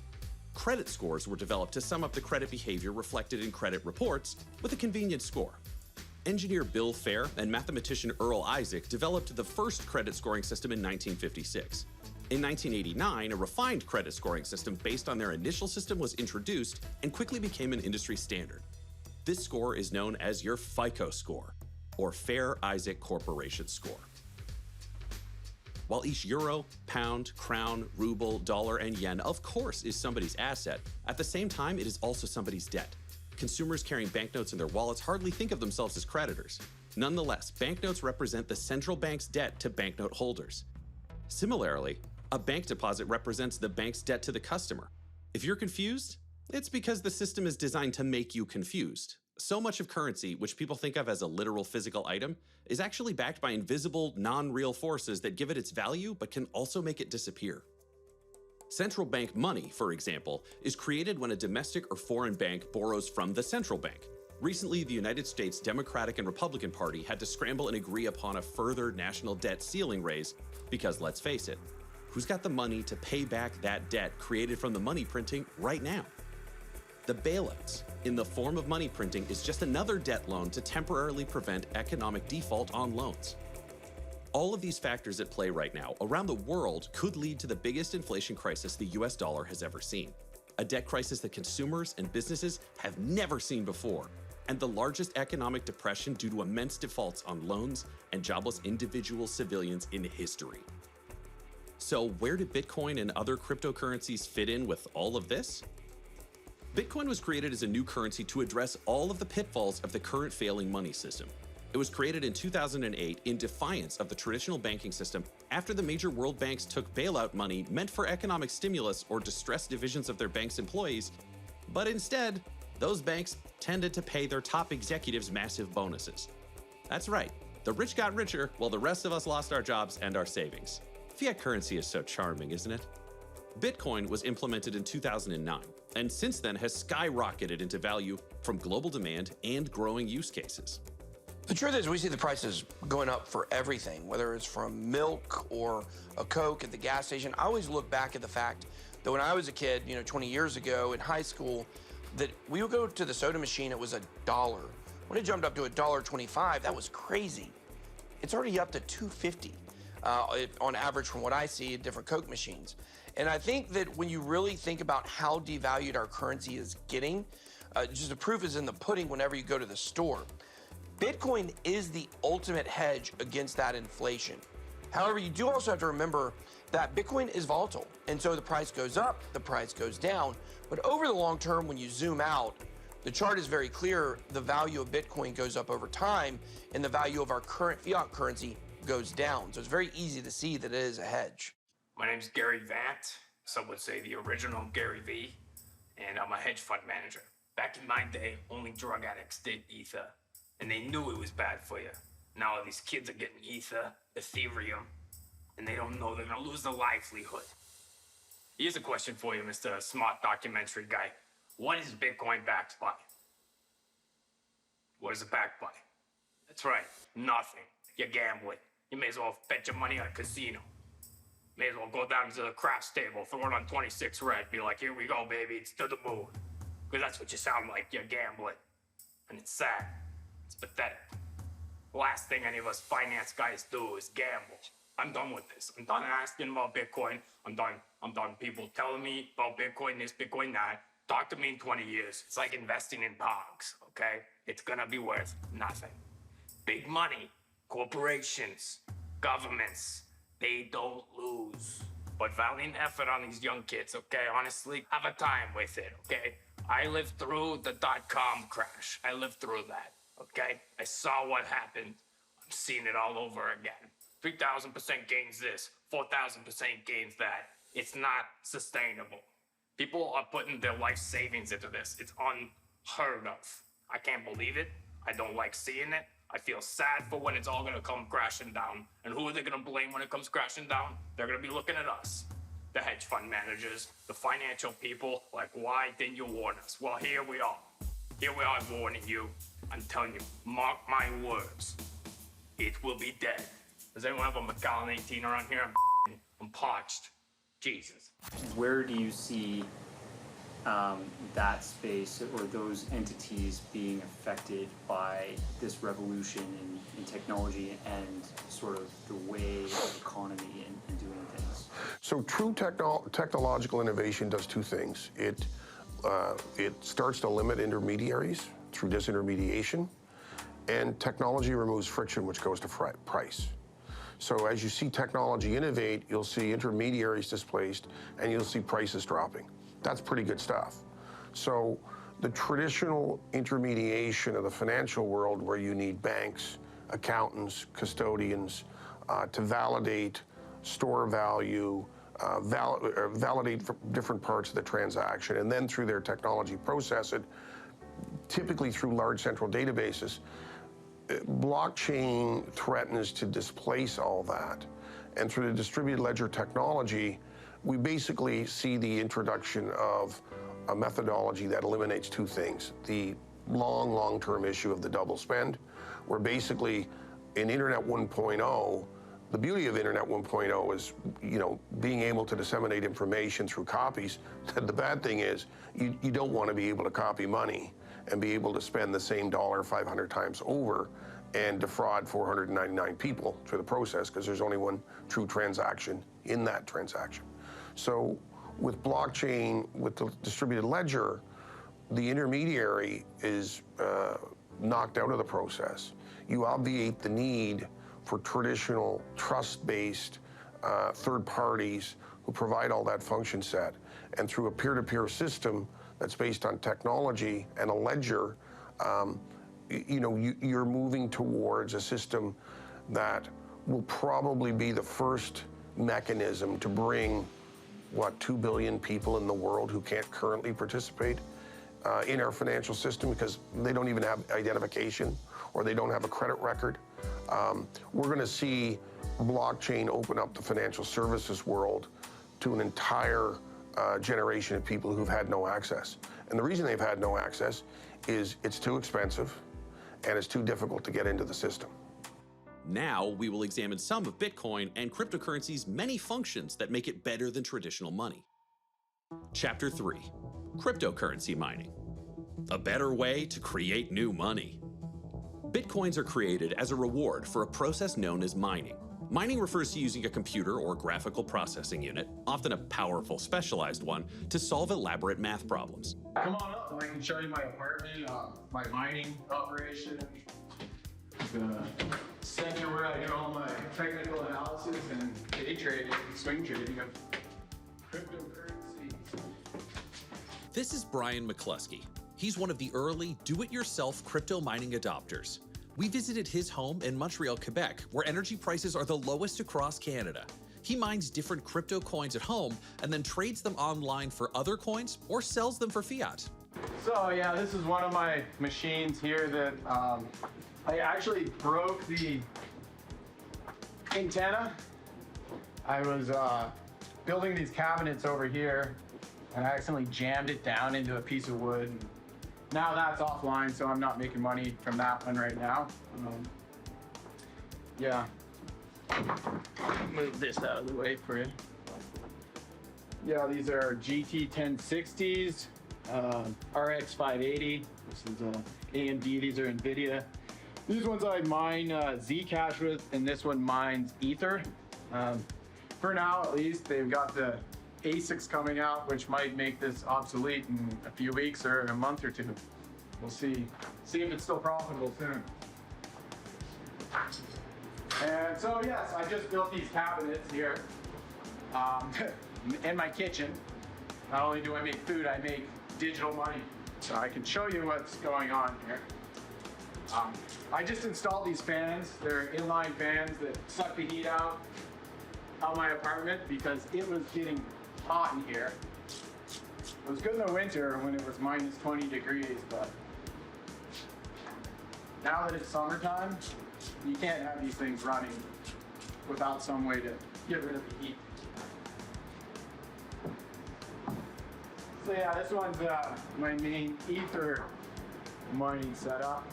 Credit scores were developed to sum up the credit behavior reflected in credit reports with a convenient score. Engineer Bill Fair and mathematician Earl Isaac developed the first credit scoring system in 1956. In 1989, a refined credit scoring system based on their initial system was introduced and quickly became an industry standard. This score is known as your FICO score, or Fair-Isaac Corporation score. While each euro, pound, crown, ruble, dollar, and yen, of course, is somebody's asset, at the same time, it is also somebody's debt. Consumers carrying banknotes in their wallets hardly think of themselves as creditors. Nonetheless, banknotes represent the central bank's debt to banknote holders. Similarly, a bank deposit represents the bank's debt to the customer. If you're confused, it's because the system is designed to make you confused. So much of currency, which people think of as a literal physical item, is actually backed by invisible, non-real forces that give it its value but can also make it disappear. Central bank money, for example, is created when a domestic or foreign bank borrows from the central bank. Recently, the United States Democratic and Republican Party had to scramble and agree upon a further national debt ceiling raise because, let's face it, who's got the money to pay back that debt created from the money printing right now? The bailouts, in the form of money printing, is just another debt loan to temporarily prevent economic default on loans. All of these factors at play right now around the world could lead to the biggest inflation crisis the US dollar has ever seen, a debt crisis that consumers and businesses have never seen before, and the largest economic depression due to immense defaults on loans and jobless individual civilians in history. So where do Bitcoin and other cryptocurrencies fit in with all of this? Bitcoin was created as a new currency to address all of the pitfalls of the current failing money system. It was created in 2008 in defiance of the traditional banking system after the major world banks took bailout money meant for economic stimulus or distressed divisions of their bank's employees, but instead, those banks tended to pay their top executives massive bonuses. That's right, the rich got richer while the rest of us lost our jobs and our savings. Fiat currency is so charming, isn't it? Bitcoin was implemented in 2009, and since then has skyrocketed into value from global demand and growing use cases. The truth is, we see the prices going up for everything, whether it's from milk or a Coke at the gas station. I always look back at the fact that when I was a kid, 20 years ago in high school, that we would go to the soda machine, it was $1. When it jumped up to $1.25, that was crazy. It's already up to $2.50 on average from what I see at different Coke machines. And I think that when you really think about how devalued our currency is getting, just the proof is in the pudding whenever you go to the store. Bitcoin is the ultimate hedge against that inflation. However, you do also have to remember that Bitcoin is volatile. And so the price goes up, the price goes down. But over the long term, when you zoom out, the chart is very clear. The value of Bitcoin goes up over time and the value of our current fiat currency goes down. So it's very easy to see that it is a hedge. My name's Gary Vant. Some would say the original Gary V. And I'm a hedge fund manager. Back in my day, only drug addicts did Ether. And they knew it was bad for you. Now all these kids are getting Ether, Ethereum, and they don't know they're gonna lose their livelihood. Here's a question for you, Mr. Smart Documentary Guy. What is Bitcoin backed by? What is it backed by? That's right, nothing. You're gambling. You may as well bet your money on a casino. May as well go down to the craps table, throw it on 26 red, be like, here we go, baby, it's to the moon. Because that's what you sound like, you're gambling. And it's sad. It's pathetic. The last thing any of us finance guys do is gamble. I'm done with this. I'm done asking about Bitcoin. I'm done people telling me about Bitcoin this, Bitcoin that. Talk to me in 20 years. It's like investing in Pogs, okay? It's gonna be worth nothing. Big money, corporations, governments, they don't lose. But valiant effort on these young kids, okay? Honestly, have a time with it, okay? I lived through the .com crash. I lived through that. Okay? I saw what happened. I'm seeing it all over again. 3,000% gains this, 4,000% gains that. It's not sustainable. People are putting their life savings into this. It's unheard of. I can't believe it. I don't like seeing it. I feel sad for when it's all gonna come crashing down. And who are they gonna blame when it comes crashing down? They're gonna be looking at us. The hedge fund managers, the financial people, like, why didn't you warn us? Well, here we are. Here we are warning you. I'm telling you, mark my words. It will be dead. Does anyone have a Macallan 18 around here? I'm parched. Jesus. Where do you see that space or those entities being affected by this revolution in technology and sort of the way of economy and doing things? So true technological innovation does two things. It starts to limit intermediaries through disintermediation, and technology removes friction, which goes to price. So as you see technology innovate, you'll see intermediaries displaced, and you'll see prices dropping. That's pretty good stuff. So the traditional intermediation of the financial world, where you need banks, accountants, custodians to validate, store value, validate different parts of the transaction, and then through their technology process it, typically through large central databases. Blockchain threatens to displace all that. And through the distributed ledger technology, we basically see the introduction of a methodology that eliminates two things. The long-term issue of the double spend, where basically in Internet 1.0, the beauty of Internet 1.0 is, being able to disseminate information through copies. The bad thing is you don't want to be able to copy money and be able to spend the same dollar 500 times over and defraud 499 people through the process, because there's only one true transaction in that transaction. So with blockchain, with the distributed ledger, the intermediary is knocked out of the process. You obviate the need for traditional trust-based third parties who provide all that function set. And through a peer-to-peer system that's based on technology and a ledger, you're moving towards a system that will probably be the first mechanism to bring, 2 billion people in the world who can't currently participate in our financial system because they don't even have identification or they don't have a credit record. We're going to see blockchain open up the financial services world to an entire generation of people who've had no access. And the reason they've had no access is it's too expensive and it's too difficult to get into the system. Now, we will examine some of Bitcoin and cryptocurrency's many functions that make it better than traditional money. Chapter 3, Cryptocurrency Mining. A better way to create new money. Bitcoins are created as a reward for a process known as mining. Mining refers to using a computer or graphical processing unit, often a powerful specialized one, to solve elaborate math problems. Come on up and I can show you my apartment, my mining operation. The center where I do all my technical analysis and day trading, swing trading of cryptocurrencies. This is Brian McCluskey. He's one of the early do-it-yourself crypto mining adopters. We visited his home in Montreal, Quebec, where energy prices are the lowest across Canada. He mines different crypto coins at home and then trades them online for other coins or sells them for fiat. So yeah, this is one of my machines here that I actually broke the antenna. I was building these cabinets over here and I accidentally jammed it down into a piece of wood. Now that's offline, so I'm not making money from that one right now. Yeah. Move this out of the way for you. Yeah, these are GT 1060s, RX 580. This is AMD, these are NVIDIA. These ones I mine Zcash with, and this one mines Ether. For now, at least, they've got the ASICs coming out, which might make this obsolete in a few weeks or a month or two. We'll see. See if it's still profitable soon. And so yes, I just built these cabinets here in my kitchen. Not only do I make food, I make digital money. So I can show you what's going on here. I just installed these fans. They're inline fans that suck the heat out of my apartment because it was getting hot in here. It was good in the winter when it was minus 20 degrees, but now that it's summertime, you can't have these things running without some way to get rid of the heat. So yeah, this one's my main Ether mining setup.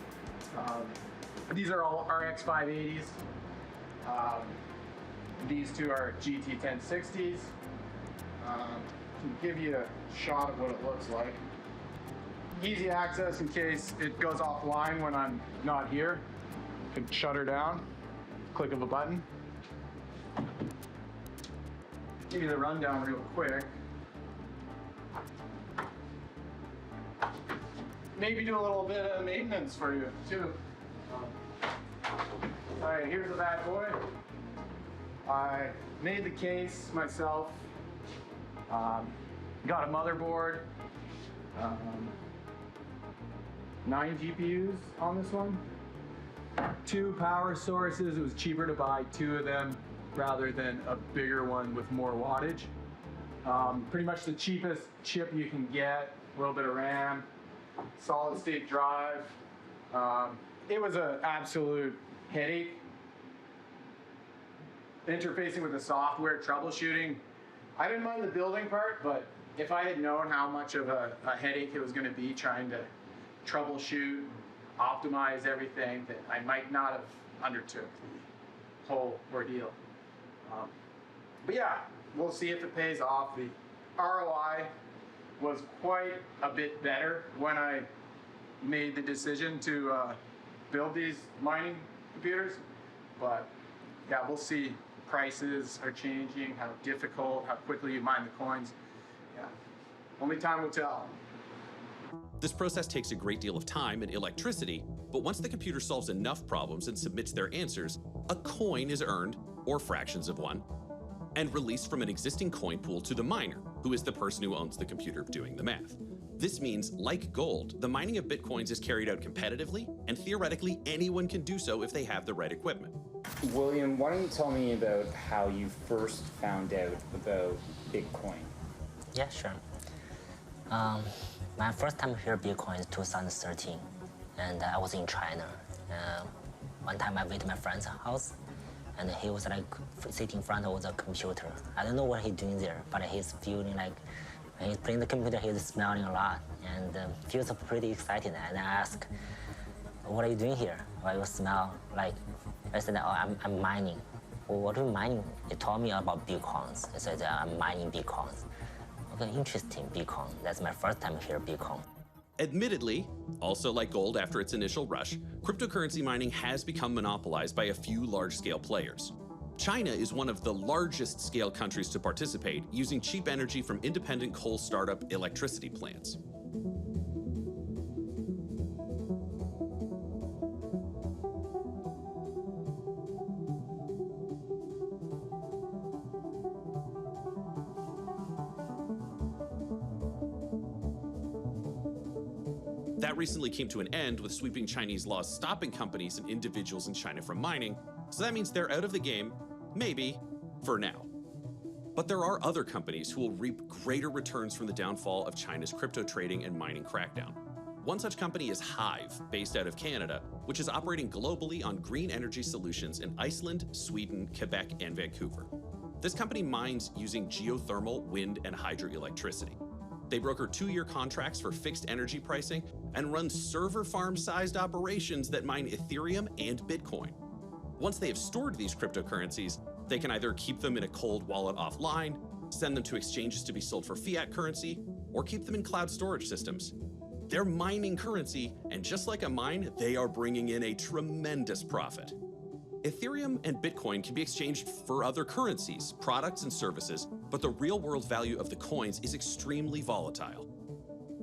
These are all RX 580s. These two are GT 1060s. Can give you a shot of what it looks like. Easy access in case it goes offline when I'm not here. Can shut her down, click of a button. Give you the rundown real quick. Maybe do a little bit of maintenance for you too. All right, here's the bad boy. I made the case myself. Got a motherboard, 9 GPUs on this one, 2 power sources. It was cheaper to buy 2 of them rather than a bigger one with more wattage. Pretty much the cheapest chip you can get, a little bit of RAM, solid state drive. It was an absolute headache. Interfacing with the software, troubleshooting. I didn't mind the building part, but if I had known how much of a headache it was going to be trying to troubleshoot, optimize everything, that I might not have undertook the whole ordeal. But yeah, we'll see if it pays off. The ROI was quite a bit better when I made the decision to build these mining computers, but yeah, we'll see. Prices are changing, how difficult, how quickly you mine the coins. Yeah, only time will tell. This process takes a great deal of time and electricity, but once the computer solves enough problems and submits their answers, a coin is earned, or fractions of one, and released from an existing coin pool to the miner, who is the person who owns the computer doing the math. This means, like gold, the mining of Bitcoins is carried out competitively, and theoretically anyone can do so if they have the right equipment. William, why don't you tell me about how you first found out about Bitcoin? Yeah, sure. My first time hear Bitcoin is 2013, and I was in China. One time I went to my friend's house, and he was like sitting in front of the computer. I don't know what he's doing there, but he's feeling like when he's playing the computer, he's smiling a lot and feels pretty excited. And I asked, what are you doing here? Why you smell like, I said, oh, I'm mining. Well, what are you mining? They told me about Bitcoins. I said, I'm mining Bitcoins. Okay, interesting, Bitcoin. That's my first time hear Bitcoin. Admittedly, also like gold after its initial rush, cryptocurrency mining has become monopolized by a few large-scale players. China is one of the largest scale countries to participate, using cheap energy from independent coal startup electricity plants. That recently came to an end with sweeping Chinese laws stopping companies and individuals in China from mining, so that means they're out of the game, maybe, for now. But there are other companies who will reap greater returns from the downfall of China's crypto trading and mining crackdown. One such company is Hive, based out of Canada, which is operating globally on green energy solutions in Iceland, Sweden, Quebec, and Vancouver. This company mines using geothermal, wind, and hydroelectricity. They broker 2-year contracts for fixed energy pricing and run server farm-sized operations that mine Ethereum and Bitcoin. Once they have stored these cryptocurrencies, they can either keep them in a cold wallet offline, send them to exchanges to be sold for fiat currency, or keep them in cloud storage systems. They're mining currency, and just like a mine, they are bringing in a tremendous profit. Ethereum and Bitcoin can be exchanged for other currencies, products, and services, but the real-world value of the coins is extremely volatile.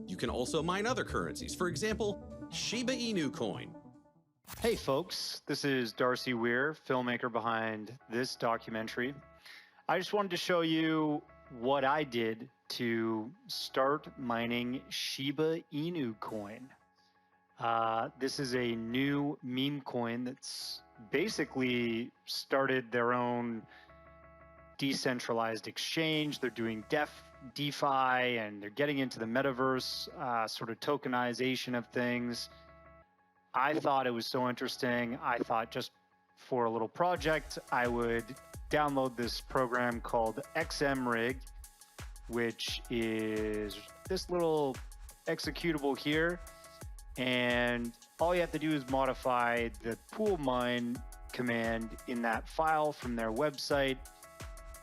You can also mine other currencies, for example, Shiba Inu coin. Hey folks, this is Darcy Weir, filmmaker behind this documentary. I just wanted to show you what I did to start mining Shiba Inu coin. This is a new meme coin that's basically started their own decentralized exchange. They're doing DEFI, and they're getting into the metaverse sort of tokenization of things. I thought it was so interesting. I thought just for a little project, I would download this program called XMRig, which is this little executable here. And all you have to do is modify the pool mine command in that file from their website.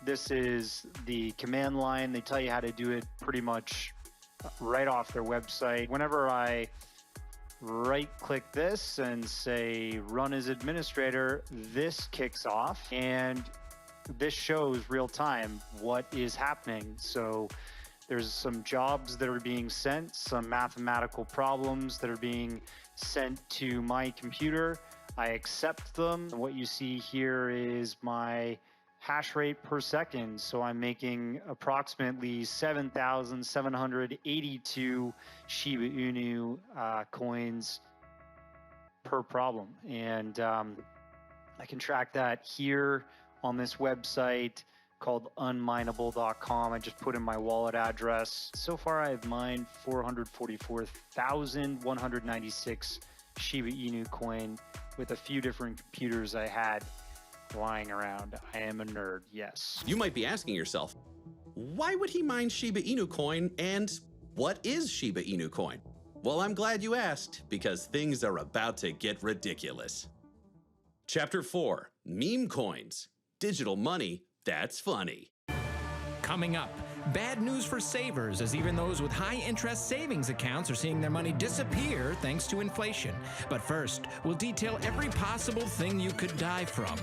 This is the command line. They tell you how to do it pretty much right off their website. Whenever I right-click this and say run as administrator, this kicks off and this shows real time what is happening. So there's some jobs that are being sent, some mathematical problems that are being sent to my computer. I accept them. What you see here is my hash rate per second. So I'm making approximately 7,782 Shiba Inu coins per problem. And I can track that here on this website called unminable.com. I just put in my wallet address. So far I've mined 444,196 Shiba Inu coin with a few different computers I had lying around. I am a nerd, yes. You might be asking yourself, why would he mine Shiba Inu coin, and what is Shiba Inu coin? Well, I'm glad you asked, because things are about to get ridiculous. Chapter 4, Meme Coins. Digital money that's funny. Coming up, bad news for savers, as even those with high-interest savings accounts are seeing their money disappear thanks to inflation. But first, we'll detail every possible thing you could die from.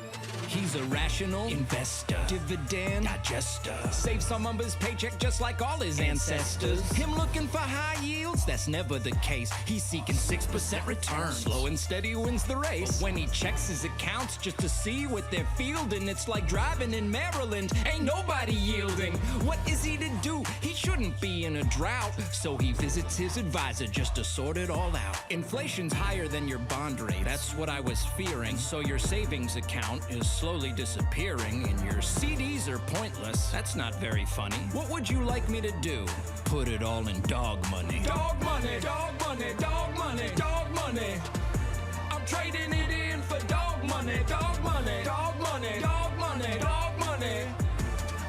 He's a rational investor, dividend digester, saves some of his paycheck just like all his ancestors. Him looking for high yields? That's never the case. He's seeking 6% returns. Slow and steady wins the race. But when he checks his accounts just to see what they're fielding, it's like driving in Maryland. Ain't nobody yielding. What is he to do? He shouldn't be in a drought. So he visits his advisor just to sort it all out. Inflation's higher than your bond rate. That's what I was fearing. So your savings account is slowly disappearing and your CDs are pointless. That's not very funny. What would you like me to do? Put it all in dog money. Dog money, dog money, dog money, dog money. I'm trading it in for dog money, dog money, dog money, dog money, dog money.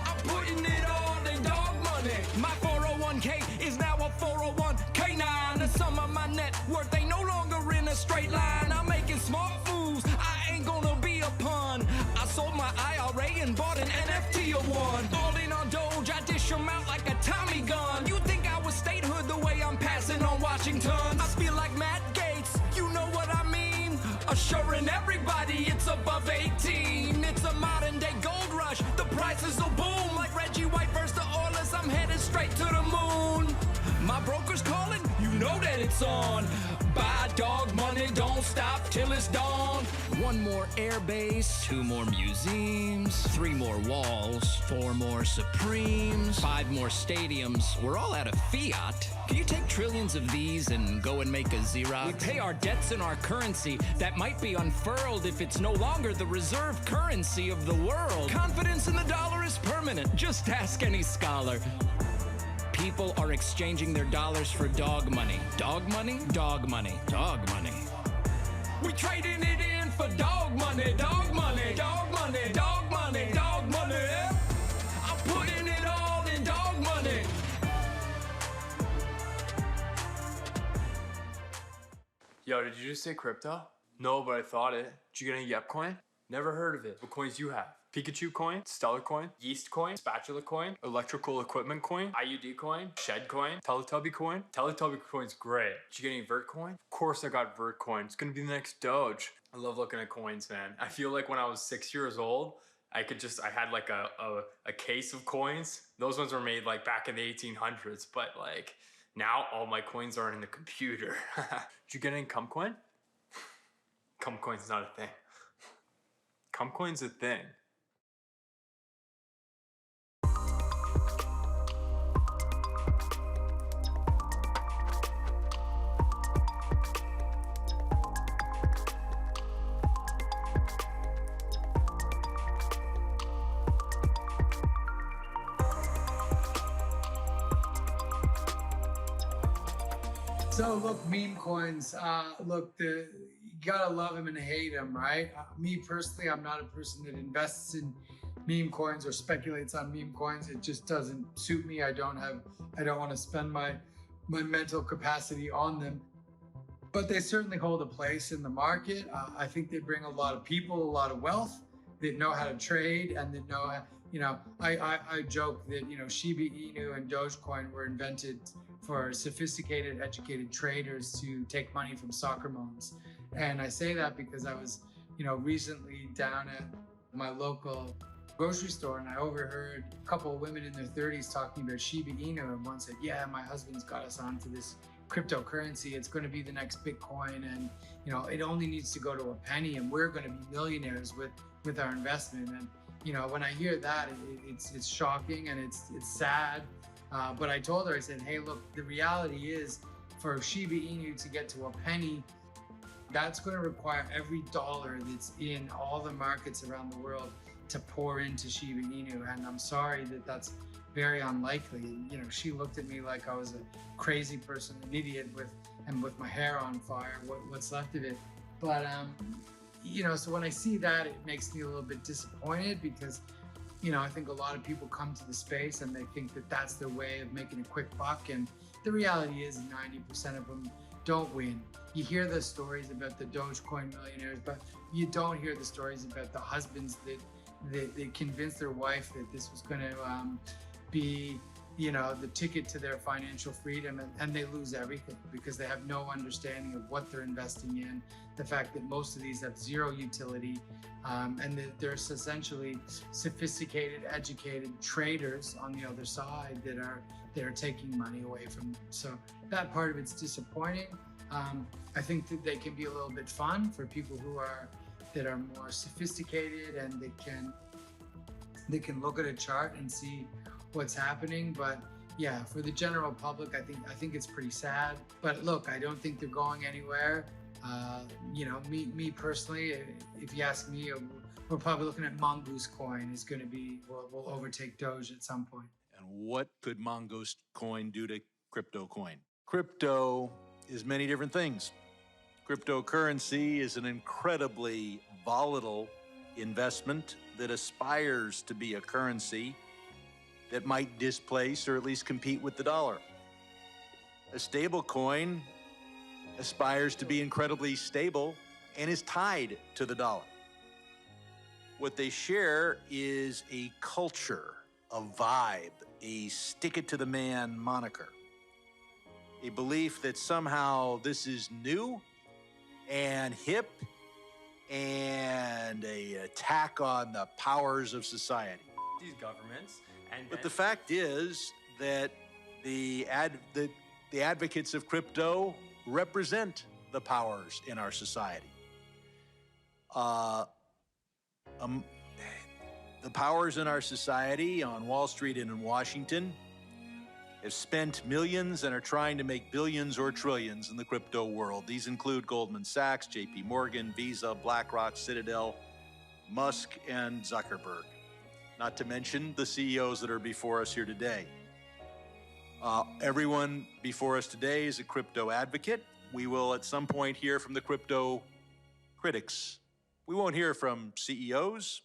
I'm putting it all in dog money. My 401k is now a 401k9. The sum of my net worth ain't no longer in a straight line. bought an NFT or one. All in on Doge, I dish them out like a Tommy gun. You think I was statehood the way I'm passing on Washington? I feel like Matt Gates, you know what I mean? Assuring everybody it's above 18. It's a modern day gold rush, the prices will boom. Like Reggie White versus the Oilers, I'm headed straight to the moon. My broker's calling, you know that it's on. Buy dog money, don't stop till it's dawn. 1 more airbase, 2 more museums, 3 more walls, 4 more Supremes, 5 more stadiums. We're all out of fiat. Can you take trillions of these and go and make a Xerox? We pay our debts in our currency that might be unfurled if it's no longer the reserve currency of the world. Confidence in the dollar is permanent. Just ask any scholar. People are exchanging their dollars for dog money. Dog money? Dog money. Dog money. We trading it in for dog money. Dog money. Dog money. Dog money. Dog money. I'm putting it all in dog money. Yo, did you just say crypto? No, but I thought it. Did you get any Yep coin? Never heard of it. What coins you have? Pikachu coin, Stellar coin, Yeast coin, Spatula coin, Electrical Equipment coin, IUD coin, Shed coin, Teletubby coin. Teletubby coin's great. Did you get any Vert coin? Of course I got Vert coin. It's gonna be the next Doge. I love looking at coins, man. I feel like when I was 6 years old, I had like a case of coins. Those ones were made like back in the 1800s, but like now all my coins are in the computer. Did you get any Cum coin? Cum coin's not a thing. Cum coin's a thing. So look, meme coins. Look, you gotta love them and hate them, right? Me personally, I'm not a person that invests in meme coins or speculates on meme coins. It just doesn't suit me. I don't want to spend my mental capacity on them. But they certainly hold a place in the market. I think they bring a lot of people, a lot of wealth that know how to trade and that know how, I joke that, Shiba Inu and Dogecoin were invented for sophisticated, educated traders to take money from soccer moms. And I say that because I was, recently down at my local grocery store and I overheard a couple of women in their 30s talking about Shiba Inu, and one said, yeah, my husband's got us onto this cryptocurrency. It's going to be the next Bitcoin, and it only needs to go to a penny and we're going to be millionaires with our investment. And when I hear that, it's shocking and it's sad. But I told her, I said, hey, look, the reality is for Shiba Inu to get to a penny, that's going to require every dollar that's in all the markets around the world to pour into Shiba Inu. And I'm sorry that that's very unlikely. She looked at me like I was a crazy person, an idiot with my hair on fire, what's left of it. But, so when I see that, it makes me a little bit disappointed because I think a lot of people come to the space and they think that that's their way of making a quick buck. And the reality is 90% of them don't win. You hear the stories about the Dogecoin millionaires, but you don't hear the stories about the husbands that convinced their wife that this was going to be, the ticket to their financial freedom, and they lose everything because they have no understanding of what they're investing in. The fact that most of these have zero utility, and that there's essentially sophisticated, educated traders on the other side that are taking money away from them. So that part of it's disappointing. I think that they can be a little bit fun for people that are more sophisticated and they can look at a chart and see what's happening. But yeah, for the general public, I think it's pretty sad. But look, I don't think they're going anywhere. Me personally, if you ask me, we're probably looking at Mongoose coin is going to be, will overtake Doge at some point. And what could Mongoose coin do to crypto coin? Crypto is many different things. Cryptocurrency is an incredibly volatile investment that aspires to be a currency that might displace or at least compete with the dollar. A stable coin aspires to be incredibly stable and is tied to the dollar. What they share is a culture, a vibe, a stick it to the man moniker. A belief that somehow this is new and hip and an attack on the powers of society. These governments and But the fact is that the advocates of crypto represent the powers in our society. The powers in our society on Wall Street and in Washington have spent millions and are trying to make billions or trillions in the crypto world. These include Goldman Sachs, JP Morgan, Visa, BlackRock, Citadel, Musk, and Zuckerberg. Not to mention the CEOs that are before us here today. Everyone before us today is a crypto advocate. We will at some point hear from the crypto critics. We won't hear from CEOs.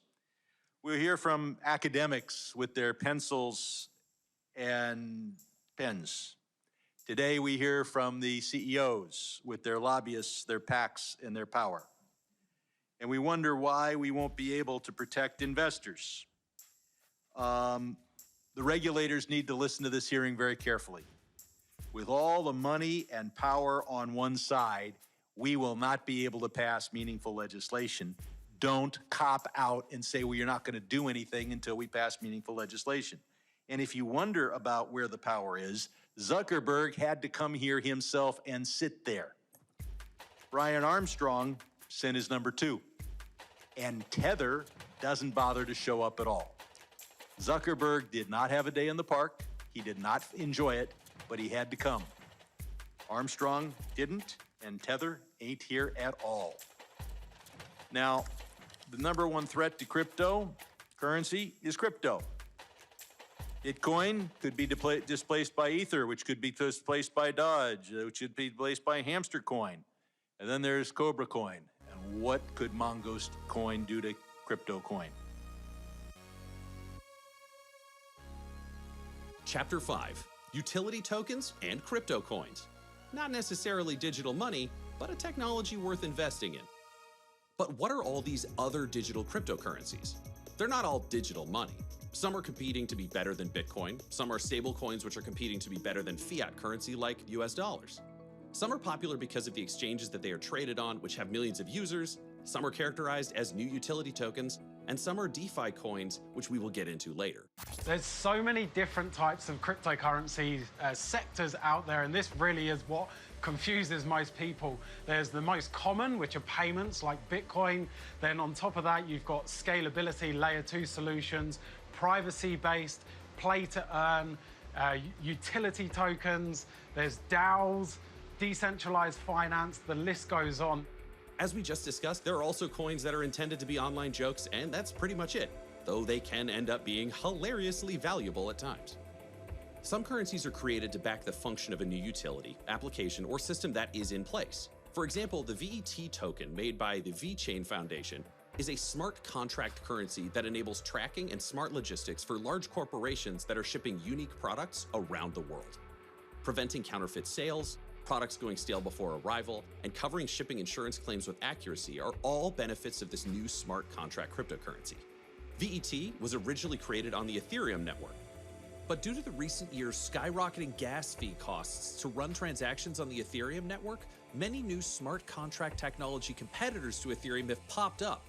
We'll hear from academics with their pencils and pens. Today we hear from the CEOs with their lobbyists, their PACs, and their power. And we wonder why we won't be able to protect investors. The regulators need to listen to this hearing very carefully. With all the money and power on one side, we will not be able to pass meaningful legislation. Don't cop out and say, well, you're not going to do anything until we pass meaningful legislation. And if you wonder about where the power is, Zuckerberg had to come here himself and sit there. Brian Armstrong sent his number 2. And Tether doesn't bother to show up at all. Zuckerberg did not have a day in the park. He did not enjoy it, but he had to come. Armstrong didn't, and Tether ain't here at all. Now, the number one threat to cryptocurrency is crypto. Bitcoin could be displaced by Ether, which could be displaced by Dodge, which could be displaced by Hamster Coin. And then there's Cobra Coin. And what could Mongoose Coin do to crypto coin? Chapter 5, Utility Tokens and Crypto Coins. Not necessarily digital money, but a technology worth investing in. But what are all these other digital cryptocurrencies? They're not all digital money. Some are competing to be better than Bitcoin. Some are stable coins which are competing to be better than fiat currency like US dollars. Some are popular because of the exchanges that they are traded on, which have millions of users. Some are characterized as new utility tokens, and some are DeFi coins, which we will get into later. There's so many different types of cryptocurrency sectors out there, and this really is what confuses most people. There's the most common, which are payments like Bitcoin. Then on top of that, you've got scalability, layer 2 solutions, privacy-based, play to earn, utility tokens, there's DAOs, decentralized finance, the list goes on. As we just discussed, there are also coins that are intended to be online jokes, and that's pretty much it, though they can end up being hilariously valuable at times. Some currencies are created to back the function of a new utility, application, or system that is in place. For example, the VET token made by the VeChain Foundation is a smart contract currency that enables tracking and smart logistics for large corporations that are shipping unique products around the world. Preventing counterfeit sales, products going stale before arrival, and covering shipping insurance claims with accuracy are all benefits of this new smart contract cryptocurrency. VET was originally created on the Ethereum network, but due to the recent years' skyrocketing gas fee costs to run transactions on the Ethereum network, many new smart contract technology competitors to Ethereum have popped up.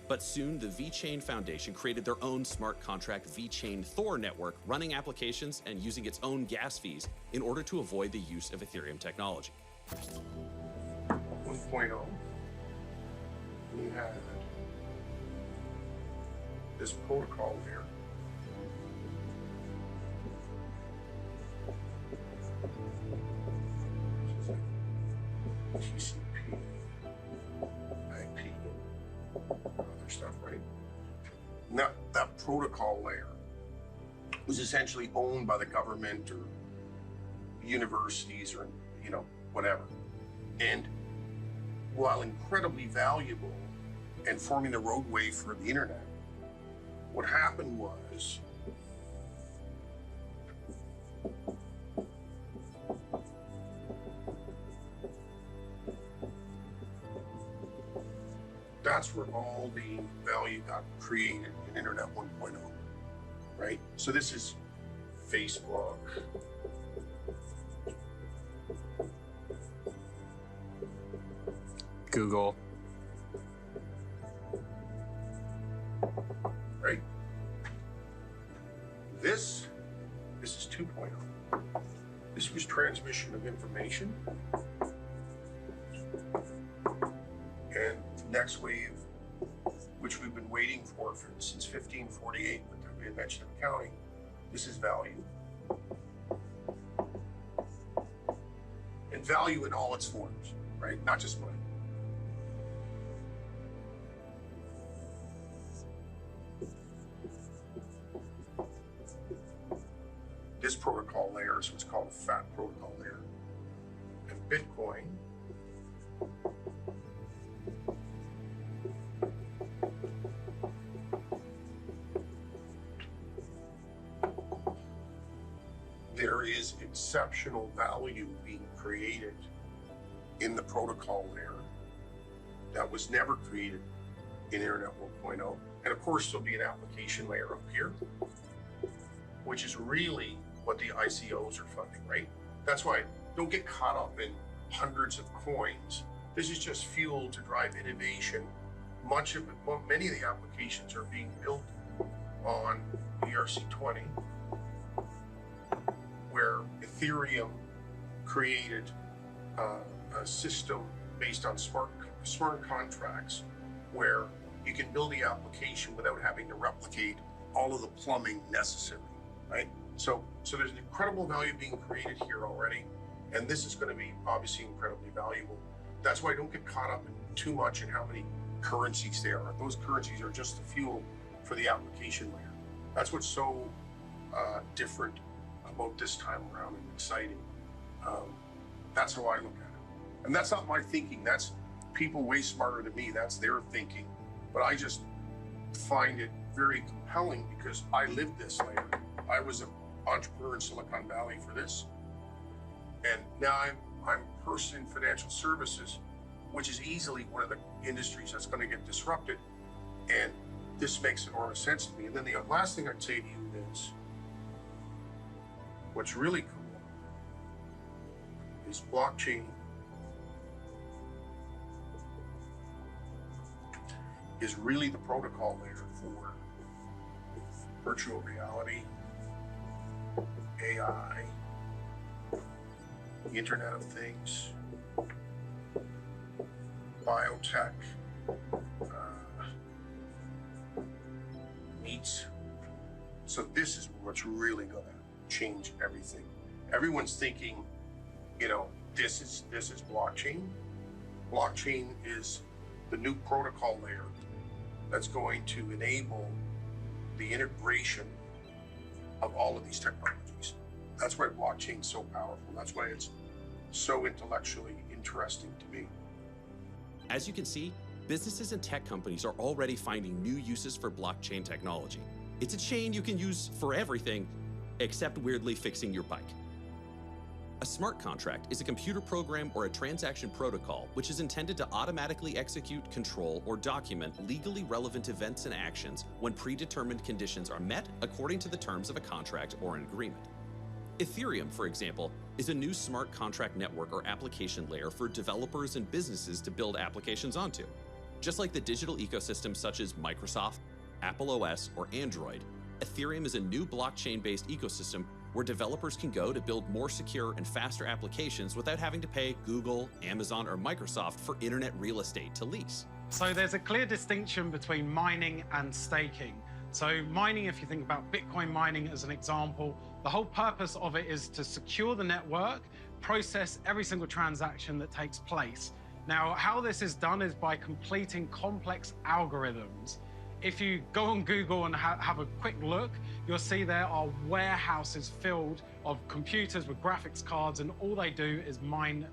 But soon, the VeChain Foundation created their own smart contract VeChain Thor network, running applications and using its own gas fees in order to avoid the use of Ethereum technology. 1.0, we had this protocol here. TCP, IP, other stuff, right? Now, that protocol layer was essentially owned by the government or universities or, whatever. And while incredibly valuable and forming the roadway for the internet, what happened was that's where all the value got created in Internet 1.0, right? So this is Facebook. Google. Right? This is 2.0. This was transmission of information. And the next wave, which we've been waiting for since 1548 with the invention of accounting, this is value. And value in all its forms, right? Not just money. This protocol layer is what's called a fat protocol layer. And Bitcoin there is exceptional value being created in the protocol layer that was never created in Internet 1.0. And of course, there'll be an application layer up here, which is really what the ICOs are funding, right? That's why don't get caught up in hundreds of coins. This is just fuel to drive innovation. Much of it, well, many of the applications are being built on ERC20, where Ethereum created a system based on smart contracts where you can build the application without having to replicate all of the plumbing necessary, right? So there's an incredible value being created here already, and this is going to be obviously incredibly valuable. That's why don't get caught up in too much in how many currencies there are. Those currencies are just the fuel for the application layer. That's what's so different about this time around and exciting. That's how I look at it. And that's not my thinking. That's people way smarter than me. That's their thinking. But I just find it very compelling because I lived this layer. I was an entrepreneur in Silicon Valley for this. And now I'm a person in financial services, which is easily one of the industries that's going to get disrupted. And this makes enormous sense to me. And then the last thing I'd say to you is, what's really cool is blockchain is really the protocol layer for virtual reality, AI, the Internet of Things, biotech, meats. So this is what's really going to change everything. Everyone's thinking, this is blockchain. Blockchain is the new protocol layer that's going to enable the integration of all of these technologies. That's why blockchain is so powerful. That's why it's so intellectually interesting to me. As you can see, businesses and tech companies are already finding new uses for blockchain technology. It's a chain you can use for everything, except weirdly fixing your bike. A smart contract is a computer program or a transaction protocol which is intended to automatically execute, control, or document legally relevant events and actions when predetermined conditions are met according to the terms of a contract or an agreement. Ethereum, for example, is a new smart contract network or application layer for developers and businesses to build applications onto. Just like the digital ecosystems such as Microsoft, Apple OS, or Android, Ethereum is a new blockchain-based ecosystem where developers can go to build more secure and faster applications without having to pay Google, Amazon, or Microsoft for internet real estate to lease. So there's a clear distinction between mining and staking. So mining, if you think about Bitcoin mining as an example, the whole purpose of it is to secure the network, process every single transaction that takes place. Now, how this is done is by completing complex algorithms. If you go on Google and have a quick look, you'll see there are warehouses filled of computers with graphics cards, and all they do is mine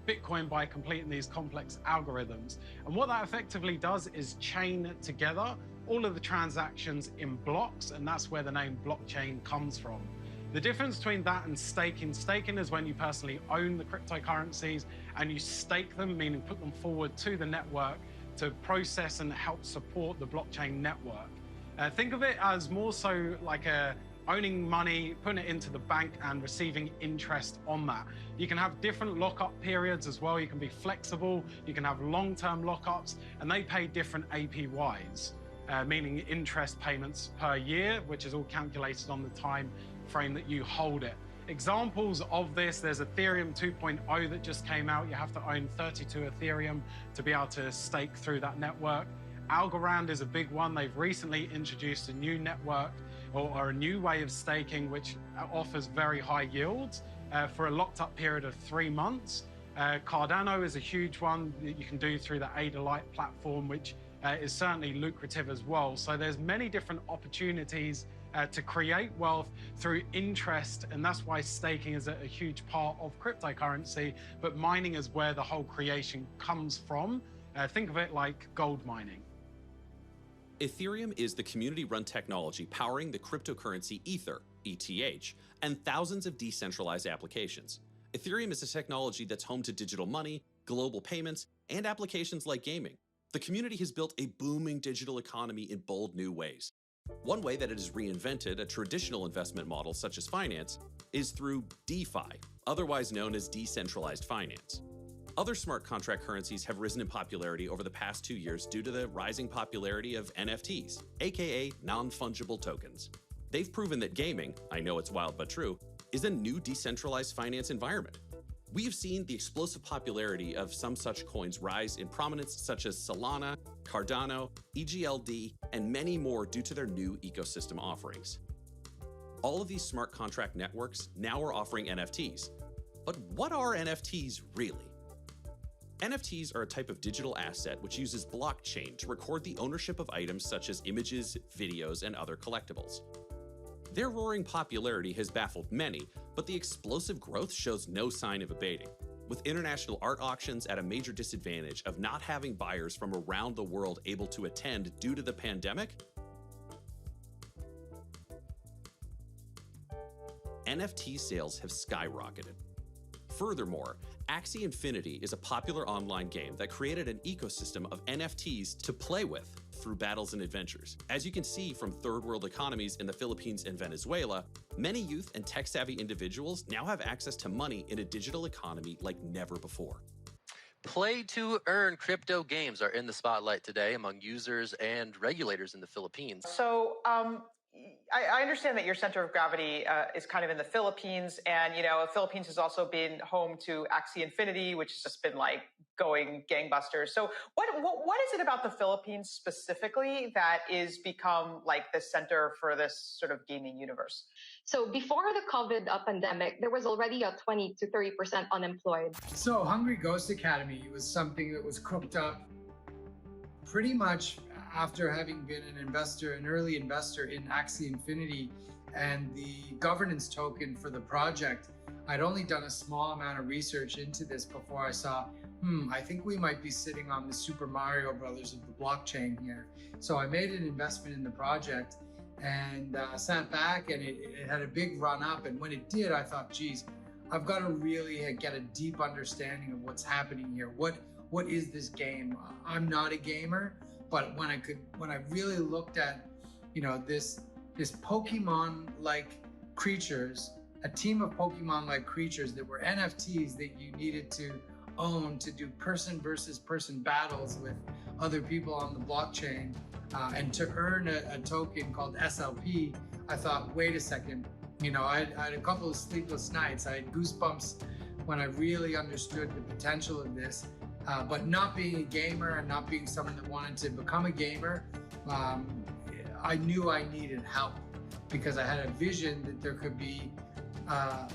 Bitcoin by completing these complex algorithms. And what that effectively does is chain together all of the transactions in blocks, and that's where the name blockchain comes from. The difference between that and staking is when you personally own the cryptocurrencies and you stake them, meaning put them forward to the network to process and help support the blockchain network. Think of it as more so like owning money, putting it into the bank and receiving interest on that. You can have different lockup periods as well. You can be flexible. You can have long-term lockups, and they pay different APYs, meaning interest payments per year, which is all calculated on the time frame that you hold it. Examples of this, there's Ethereum 2.0 that just came out. You have to own 32 Ethereum to be able to stake through that network. Algorand is a big one. They've recently introduced a new network or a new way of staking, which offers very high yields for a locked up period of 3 months. Cardano is a huge one that you can do through the Ada Lite platform, which is certainly lucrative as well. So there's many different opportunities to create wealth through interest, and that's why staking is a huge part of cryptocurrency, but mining is where the whole creation comes from. Think of it like gold mining. Ethereum is the community-run technology powering the cryptocurrency Ether, ETH, and thousands of decentralized applications. Ethereum is a technology that's home to digital money, global payments, and applications like gaming. The community has built a booming digital economy in bold new ways. One way that it has reinvented a traditional investment model such as finance is through DeFi, otherwise known as decentralized finance. Other smart contract currencies have risen in popularity over the past 2 years due to the rising popularity of NFTs, aka non-fungible tokens. They've proven that gaming, I know it's wild but true, is a new decentralized finance environment. We have seen the explosive popularity of some such coins rise in prominence such as Solana, Cardano, EGLD, and many more due to their new ecosystem offerings. All of these smart contract networks now are offering NFTs. But what are NFTs really? NFTs are a type of digital asset which uses blockchain to record the ownership of items such as images, videos, and other collectibles. Their roaring popularity has baffled many, but the explosive growth shows no sign of abating. With international art auctions at a major disadvantage of not having buyers from around the world able to attend due to the pandemic, NFT sales have skyrocketed. Furthermore, Axie Infinity is a popular online game that created an ecosystem of NFTs to play with through battles and adventures. As you can see from third world economies in the Philippines and Venezuela, many youth and tech-savvy individuals now have access to money in a digital economy like never before. Play to earn crypto games are in the spotlight today among users and regulators in the Philippines. So, I understand that your center of gravity is kind of in the Philippines, and the Philippines has also been home to Axie Infinity, which has just been like going gangbusters. So, what is it about the Philippines specifically that is become like the center for this sort of gaming universe? So before the COVID pandemic, there was already a 20 to 30% unemployed. So Hungry Ghost Academy was something that was cooked up pretty much after having been an early investor in Axie Infinity and the governance token for the project. I'd only done a small amount of research into this before I saw, I think we might be sitting on the Super Mario Brothers of the blockchain here. So I made an investment in the project and sat back, and it had a big run up. And when it did, I thought, geez, I've got to really get a deep understanding of what's happening here. What is this game? I'm not a gamer, but when I really looked at, this Pokemon-like creatures, a team of Pokemon-like creatures that were NFTs that you needed to own to do person versus person battles with other people on the blockchain, and to earn a token called SLP, I thought, wait a second, I had a couple of sleepless nights. I had goosebumps when I really understood the potential of this. But not being a gamer and not being someone that wanted to become a gamer, I knew I needed help because I had a vision that there could be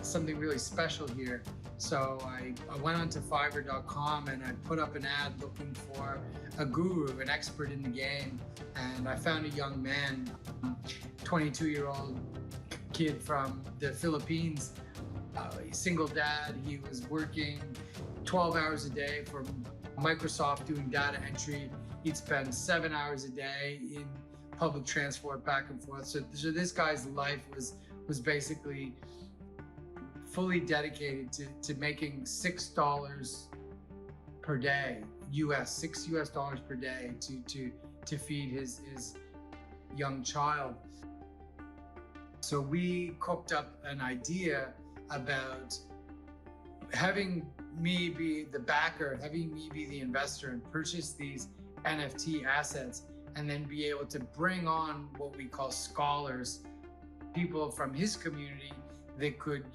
something really special here. So I went onto Fiverr.com and I put up an ad looking for a guru, an expert in the game. And I found a young man, 22-year-old kid from the Philippines, single dad. He was working 12 hours a day for Microsoft doing data entry. He'd spend 7 hours a day in public transport back and forth. So this guy's life was basically fully dedicated to making $6 per day $6 per day to feed his young child. So we cooked up an idea about having me be the backer, having me be the investor and purchase these NFT assets, and then be able to bring on what we call scholars, people from his community that could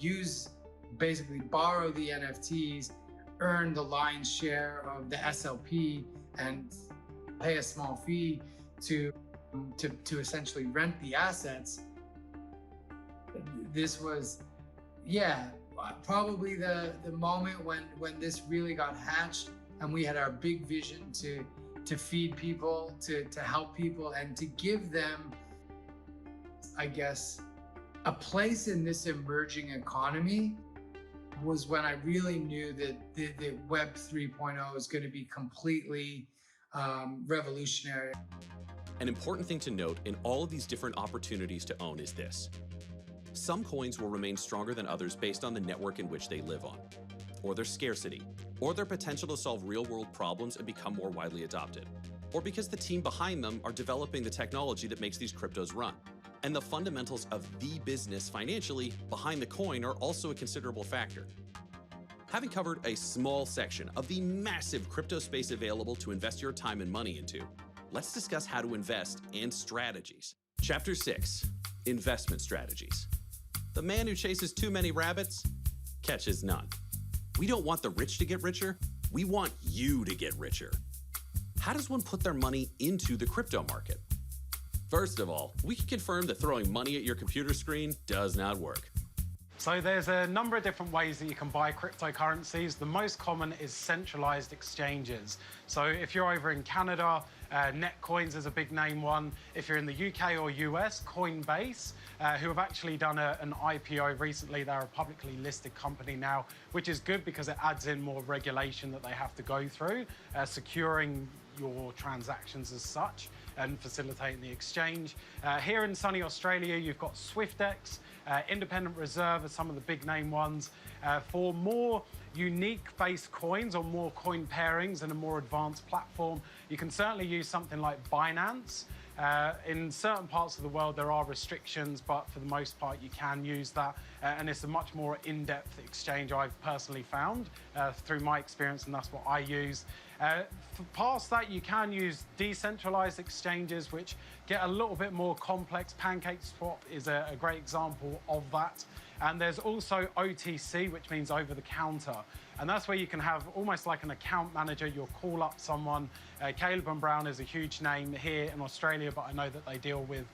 basically borrow the NFTs, earn the lion's share of the SLP, and pay a small fee to essentially rent the assets. This was, probably the moment when this really got hatched, and we had our big vision to feed people, to help people, and to give them, I guess, a place in this emerging economy, was when I really knew that Web 3.0 is going to be completely revolutionary. An important thing to note in all of these different opportunities to own is this. Some coins will remain stronger than others based on the network in which they live on, or their scarcity, or their potential to solve real-world problems and become more widely adopted, or because the team behind them are developing the technology that makes these cryptos run. And the fundamentals of the business financially behind the coin are also a considerable factor. Having covered a small section of the massive crypto space available to invest your time and money into, let's discuss how to invest and strategies. Chapter 6, Investment Strategies. The man who chases too many rabbits catches none. We don't want the rich to get richer, we want you to get richer. How does one put their money into the crypto market? First of all, we can confirm that throwing money at your computer screen does not work. So there's a number of different ways that you can buy cryptocurrencies. The most common is centralized exchanges. So if you're over in Canada, Netcoins is a big name one. If you're in the UK or US, Coinbase, who have actually done an IPO recently. They're a publicly listed company now, which is good because it adds in more regulation that they have to go through, securing your transactions as such and facilitating the exchange. Here in sunny Australia, you've got SwiftX, Independent Reserve are some of the big name ones. For more unique-based coins or more coin pairings and a more advanced platform, you can certainly use something like Binance. In certain parts of the world, there are restrictions, but for the most part, you can use that. And it's a much more in-depth exchange I've personally found through my experience, and that's what I use. Past that, you can use decentralized exchanges, which get a little bit more complex. PancakeSwap is a great example of that. And there's also OTC, which means over the counter. And that's where you can have almost like an account manager. You'll call up someone. Caleb & Brown is a huge name here in Australia, but I know that they deal with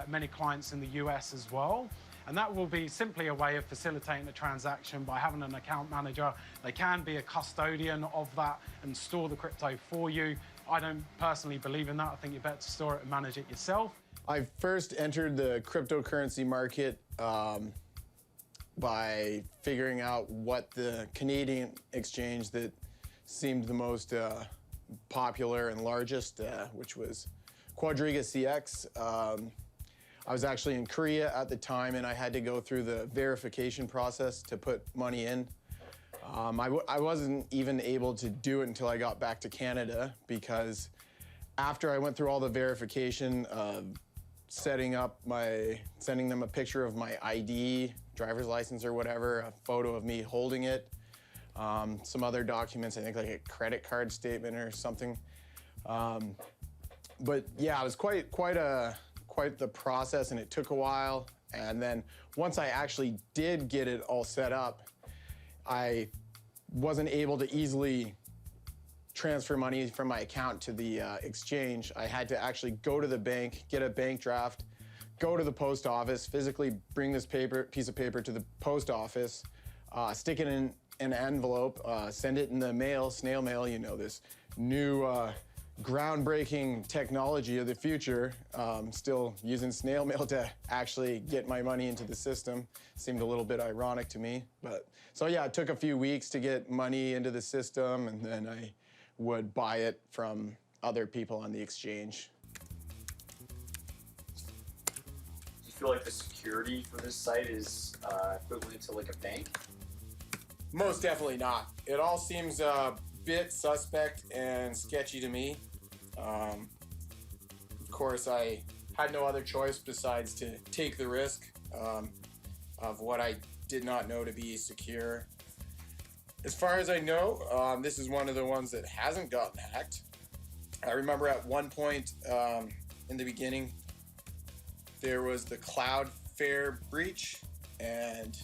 many clients in the US as well. And that will be simply a way of facilitating the transaction by having an account manager. They can be a custodian of that and store the crypto for you. I don't personally believe in that. I think you're better to store it and manage it yourself. I first entered the cryptocurrency market by figuring out what the Canadian exchange that seemed the most popular and largest, which was Quadriga CX. I was actually in Korea at the time, and I had to go through the verification process to put money in. I wasn't even able to do it until I got back to Canada, because after I went through all the verification, sending them a picture of my ID, driver's license or whatever, a photo of me holding it, some other documents, I think like a credit card statement or something. But yeah, it was quite the process, and it took a while. And then once I actually did get it all set up, I wasn't able to easily transfer money from my account to the exchange. I had to actually go to the bank, get a bank draft, go to the post office, physically bring this piece of paper to the post office, stick it in an envelope, send it in the mail, snail mail, you know, this new groundbreaking technology of the future. Still using snail mail to actually get my money into the system. Seemed a little bit ironic to me, but so yeah, it took a few weeks to get money into the system, and then I would buy it from other people on the exchange. Do you feel like the security for this site is equivalent to like a bank? Most definitely not. It all seems bit suspect and sketchy to me. Of course, I had no other choice besides to take the risk of what I did not know to be secure. As far as I know, this is one of the ones that hasn't gotten hacked. I remember at one point in the beginning, there was the Cloudflare breach, and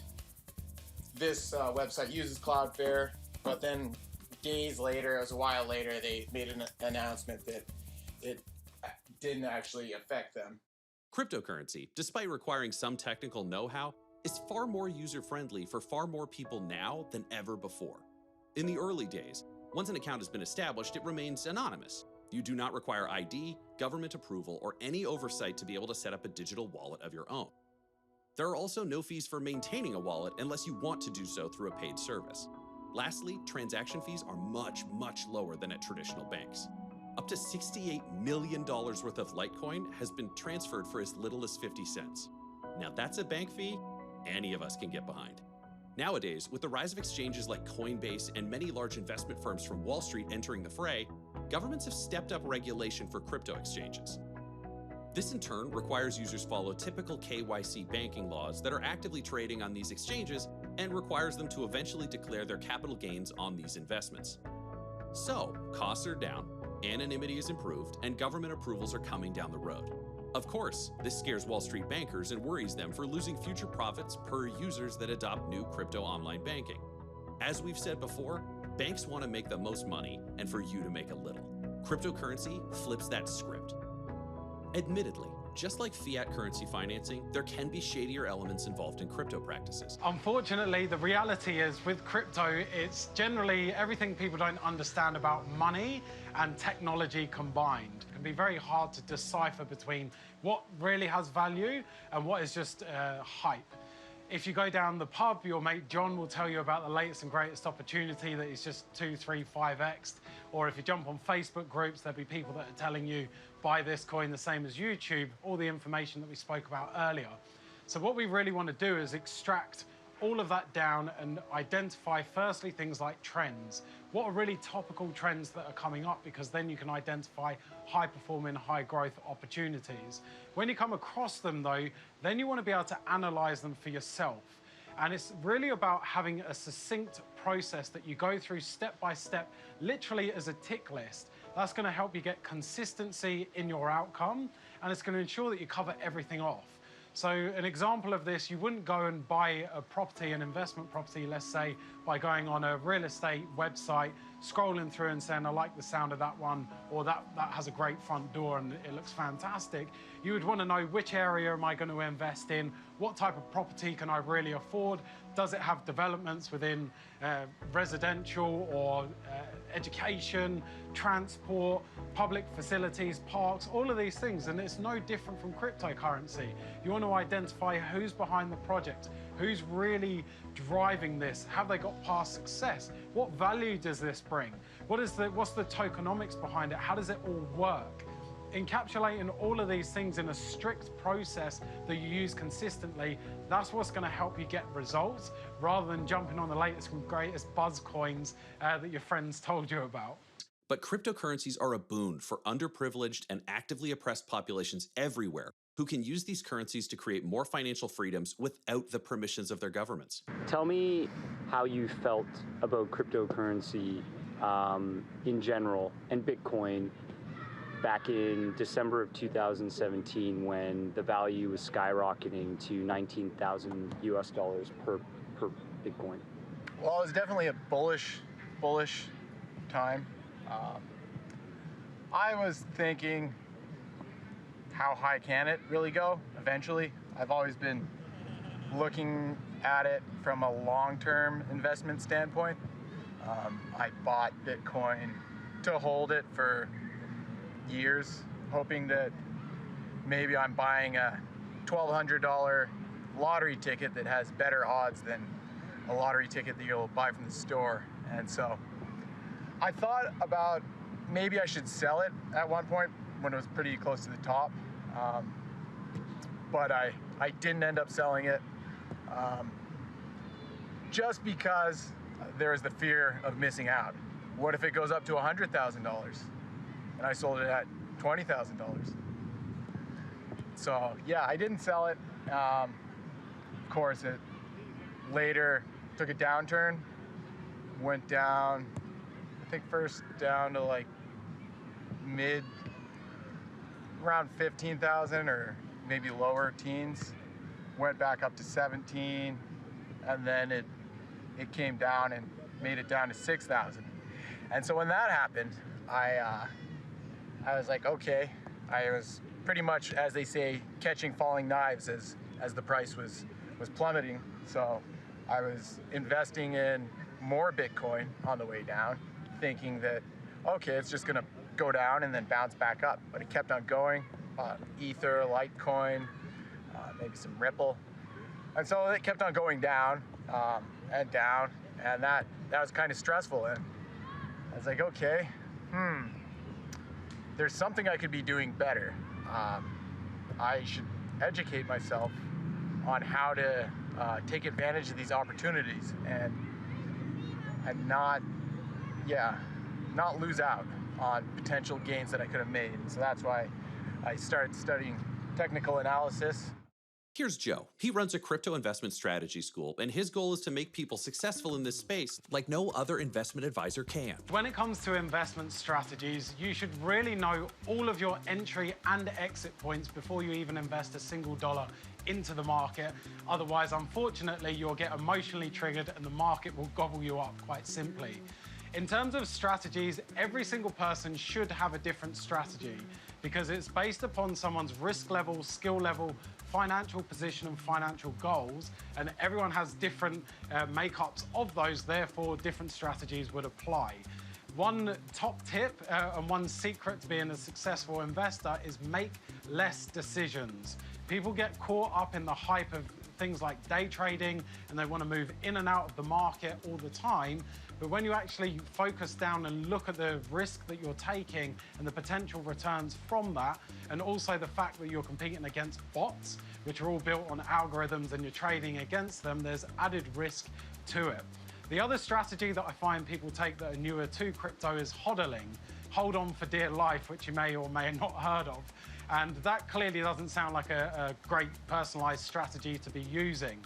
this website uses Cloudflare, but then days later, it was a while later, they made an announcement that it didn't actually affect them. Cryptocurrency, despite requiring some technical know-how, is far more user-friendly for far more people now than ever before. In the early days, once an account has been established, it remains anonymous. You do not require ID, government approval, or any oversight to be able to set up a digital wallet of your own. There are also no fees for maintaining a wallet unless you want to do so through a paid service. Lastly, transaction fees are much, much lower than at traditional banks. Up to $68 million worth of Litecoin has been transferred for as little as 50 cents. Now that's a bank fee any of us can get behind. Nowadays, with the rise of exchanges like Coinbase and many large investment firms from Wall Street entering the fray, governments have stepped up regulation for crypto exchanges. This in turn requires users follow typical KYC banking laws that are actively trading on these exchanges and requires them to eventually declare their capital gains on these investments. So, costs are down, anonymity is improved, and government approvals are coming down the road. Of course, this scares Wall Street bankers and worries them for losing future profits per users that adopt new crypto online banking. As we've said before, banks want to make the most money and for you to make a little. Cryptocurrency flips that script. Admittedly, just like fiat currency financing, there can be shadier elements involved in crypto practices. Unfortunately, the reality is with crypto, it's generally everything people don't understand about money and technology combined. It can be very hard to decipher between what really has value and what is just hype. If you go down the pub, your mate John will tell you about the latest and greatest opportunity that is just 2, 3, 5x. Or if you jump on Facebook groups, there'll be people that are telling you, buy this coin the same as YouTube, all the information that we spoke about earlier. So what we really want to do is extract all of that down and identify firstly things like trends. What are really topical trends that are coming up, because then you can identify high-performing, high-growth opportunities. When you come across them though, then you want to be able to analyze them for yourself. And it's really about having a succinct process that you go through step by step, literally as a tick list. That's going to help you get consistency in your outcome, and it's going to ensure that you cover everything off. So an example of this, you wouldn't go and buy a property, an investment property, let's say, by going on a real estate website, scrolling through and saying, I like the sound of that one, or that has a great front door and it looks fantastic. You would want to know which area am I going to invest in, what type of property can I really afford, does it have developments within residential or education, transport, public facilities, parks, all of these things. And it's no different from cryptocurrency. You want to identify who's behind the project, who's really driving this, have they got past success, what value does this bring, what's the tokenomics behind it, how does it all work? Encapsulating all of these things in a strict process that you use consistently, that's what's going to help you get results, rather than jumping on the latest and greatest buzz coins that your friends told you about. But cryptocurrencies are a boon for underprivileged and actively oppressed populations everywhere who can use these currencies to create more financial freedoms without the permissions of their governments. Tell me how you felt about cryptocurrency in general and Bitcoin back in December of 2017 when the value was skyrocketing to $19,000 US per Bitcoin. Well, it was definitely a bullish time. I was thinking, how high can it really go eventually? I've always been looking at it from a long-term investment standpoint. I bought Bitcoin to hold it for years, hoping that maybe I'm buying a $1,200 lottery ticket that has better odds than a lottery ticket that you'll buy from the store. And so I thought about maybe I should sell it at one point when it was pretty close to the top. But I didn't end up selling it just because there was the fear of missing out. what if it goes up to $100,000? And I sold it at $20,000. So yeah, I didn't sell it. Of course, it later took a downturn, went down, I think first down to like around 15,000 or maybe lower teens, went back up to 17, and then it came down and made it down to 6,000. And so when that happened, I was like, okay, I was pretty much, as they say, catching falling knives as the price was plummeting. So I was investing in more Bitcoin on the way down, thinking that, okay, it's just gonna go down and then bounce back up. But it kept on going, Ether, Litecoin, maybe some Ripple. And so it kept on going down and down, and that was kind of stressful. And I was like, okay, there's something I could be doing better. I should educate myself on how to take advantage of these opportunities and not lose out on potential gains that I could have made. So that's why I started studying technical analysis. Here's Joe. He runs a crypto investment strategy school, and his goal is to make people successful in this space like no other investment advisor can. When it comes to investment strategies, you should really know all of your entry and exit points before you even invest a single dollar into the market. Otherwise, unfortunately, you'll get emotionally triggered and the market will gobble you up quite simply. In terms of strategies, every single person should have a different strategy because it's based upon someone's risk level, skill level, financial position and financial goals, and everyone has different makeups of those, therefore different strategies would apply. One top tip and one secret to being a successful investor is make less decisions. People get caught up in the hype of things like day trading and they want to move in and out of the market all the time. But when you actually focus down and look at the risk that you're taking and the potential returns from that, and also the fact that you're competing against bots, which are all built on algorithms and you're trading against them, there's added risk to it. The other strategy that I find people take that are newer to crypto is hodling, hold on for dear life, which you may or may not heard of. And that clearly doesn't sound like a great personalized strategy to be using.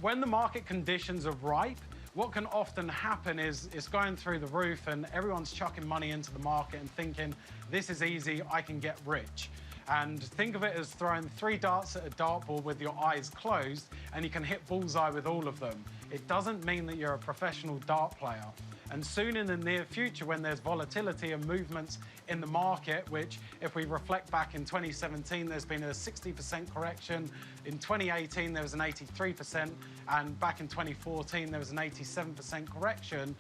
When the market conditions are ripe, what can often happen is it's going through the roof and everyone's chucking money into the market and thinking, this is easy, I can get rich. And think of it as throwing 3 darts at a dartboard with your eyes closed and you can hit bullseye with all of them. It doesn't mean that you're a professional dart player. And soon in the near future, when there's volatility and movements in the market, which if we reflect back in 2017, there's been a 60% correction. In 2018, there was an 83%. And back in 2014, there was an 87% correction.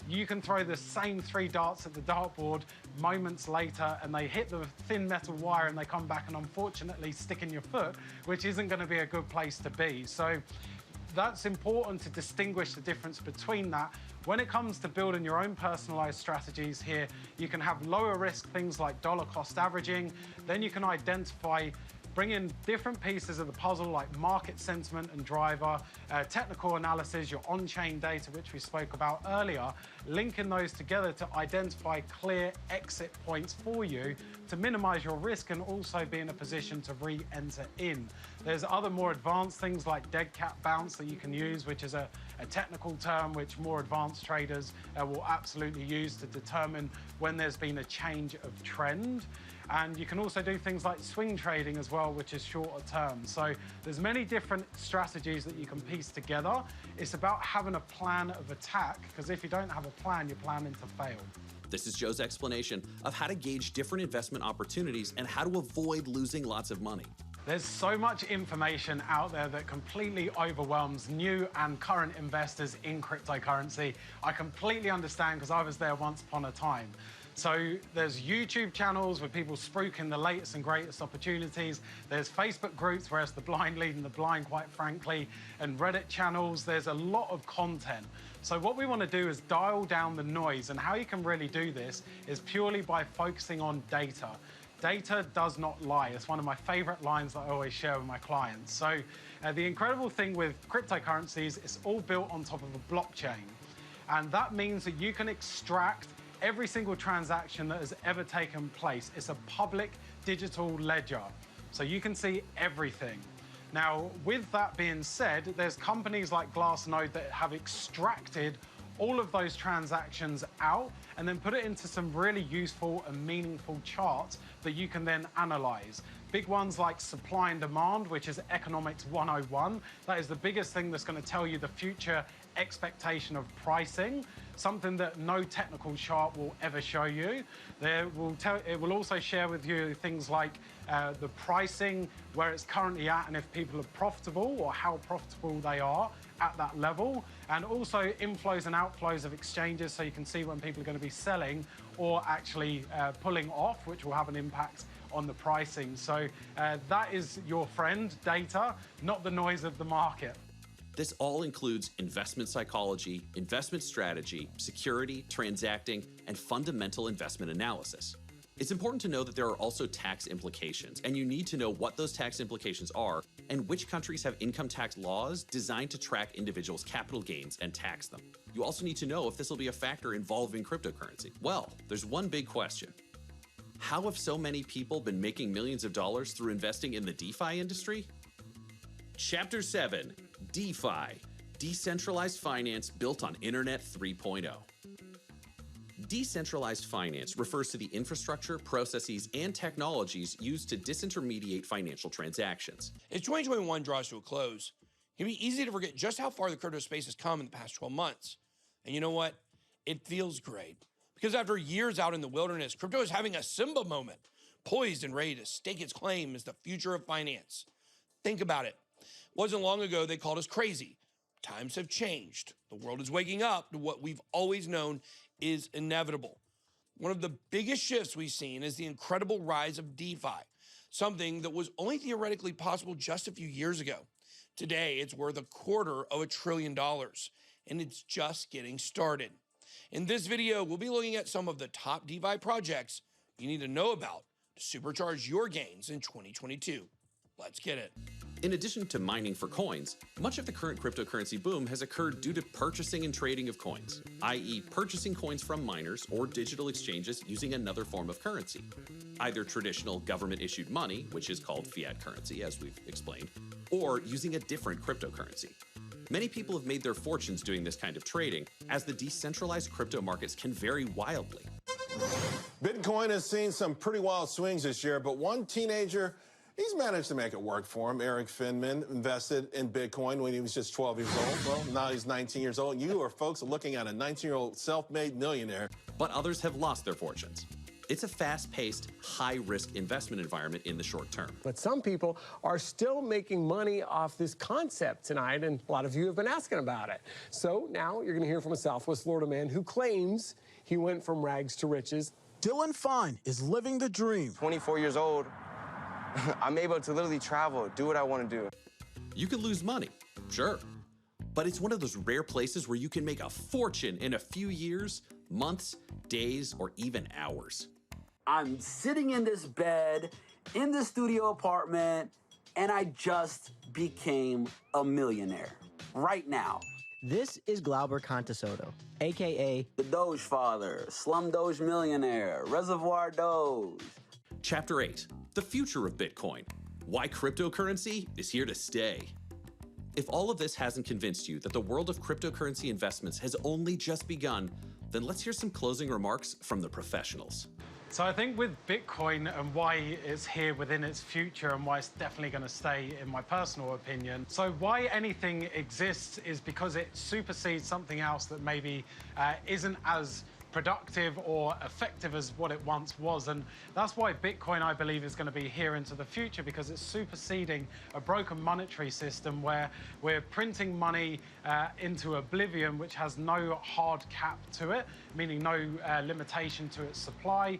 You can throw the same 3 darts at the dartboard moments later and they hit the thin metal wire and they come back and unfortunately stick in your foot, which isn't going to be a good place to be. So that's important to distinguish the difference between that. When it comes to building your own personalized strategies here, you can have lower risk things like dollar cost averaging. Then you can identify, bring in different pieces of the puzzle like market sentiment and driver, technical analysis, your on-chain data, which we spoke about earlier, linking those together to identify clear exit points for you to minimize your risk and also be in a position to re-enter in. There's other more advanced things like dead cat bounce that you can use, which is a technical term which more advanced traders will absolutely use to determine when there's been a change of trend. And you can also do things like swing trading as well, which is shorter term. So there's many different strategies that you can piece together. It's about having a plan of attack, because if you don't have a plan, you're planning to fail. This is Joe's explanation of how to gauge different investment opportunities and how to avoid losing lots of money. There's so much information out there that completely overwhelms new and current investors in cryptocurrency. I completely understand because I was there once upon a time. So there's YouTube channels with people spruiking the latest and greatest opportunities. There's Facebook groups where it's the blind leading the blind, quite frankly, and Reddit channels. There's a lot of content. So what we want to do is dial down the noise, and how you can really do this is purely by focusing on data. Data does not lie. It's one of my favorite lines that I always share with my clients. So the incredible thing with cryptocurrencies, it's all built on top of a blockchain. And that means that you can extract every single transaction that has ever taken place. It's a public digital ledger, so you can see everything. Now, with that being said, there's companies like Glassnode that have extracted all of those transactions out and then put it into some really useful and meaningful charts that you can then analyze. Big ones like supply and demand, which is Economics 101. That is the biggest thing that's going to tell you the future expectation of pricing, something that no technical chart will ever show you. It will also share with you things like the pricing, where it's currently at, and if people are profitable or how profitable they are at that level, and also inflows and outflows of exchanges, so you can see when people are going to be selling or actually pulling off, which will have an impact on the pricing. So that is your friend, data, not the noise of the market. This all includes investment psychology, investment strategy, security, transacting, and fundamental investment analysis. It's important to know that there are also tax implications, and you need to know what those tax implications are and which countries have income tax laws designed to track individuals' capital gains and tax them. You also need to know if this will be a factor involving cryptocurrency. Well, there's one big question. How have so many people been making millions of dollars through investing in the DeFi industry? Chapter 7, DeFi, Decentralized Finance Built on Internet 3.0. Decentralized finance refers to the infrastructure, processes, and technologies used to disintermediate financial transactions. As 2021 draws to a close, it can be easy to forget just how far the crypto space has come in the past 12 months. And you know what? It feels great. Because after years out in the wilderness, crypto is having a Simba moment, poised and ready to stake its claim as the future of finance. Think about it. Wasn't long ago they called us crazy. Times have changed. The world is waking up to what we've always known is inevitable. One of the biggest shifts we've seen is the incredible rise of DeFi, something that was only theoretically possible just a few years ago. Today, it's worth $250 billion, and it's just getting started. In this video, we'll be looking at some of the top DeFi projects you need to know about to supercharge your gains in 2022. Let's get it. In addition to mining for coins, much of the current cryptocurrency boom has occurred due to purchasing and trading of coins, i.e. purchasing coins from miners or digital exchanges using another form of currency, either traditional government-issued money, which is called fiat currency, as we've explained, or using a different cryptocurrency. Many people have made their fortunes doing this kind of trading, as the decentralized crypto markets can vary wildly. Bitcoin has seen some pretty wild swings this year, but one teenager, he's managed to make it work for him. Eric Finman invested in Bitcoin when he was just 12 years old. Well, now he's 19 years old. You are, folks, looking at a 19-year-old self-made millionaire. But others have lost their fortunes. It's a fast-paced, high-risk investment environment in the short term. But some people are still making money off this concept tonight, and a lot of you have been asking about it. So now you're going to hear from a Southwest Florida man who claims he went from rags to riches. Dylan Fine is living the dream. 24 years old. I'm able to literally travel, do what I want to do. You can lose money, sure. But it's one of those rare places where you can make a fortune in a few years, months, days, or even hours. I'm sitting in this bed, in the studio apartment, and I just became a millionaire. Right now. This is Glauber Contasoto, a.k.a. the Doge Father, Slum Doge Millionaire, Reservoir Doge. Chapter 8, the future of Bitcoin. Why cryptocurrency is here to stay. If all of this hasn't convinced you that the world of cryptocurrency investments has only just begun, then let's hear some closing remarks from the professionals. So I think with Bitcoin and why it's here within its future and why it's definitely going to stay, in my personal opinion. So why anything exists is because it supersedes something else that maybe isn't as productive or effective as what it once was. And that's why Bitcoin, I believe, is going to be here into the future, because it's superseding a broken monetary system where we're printing money into oblivion, which has no hard cap to it, meaning no limitation to its supply.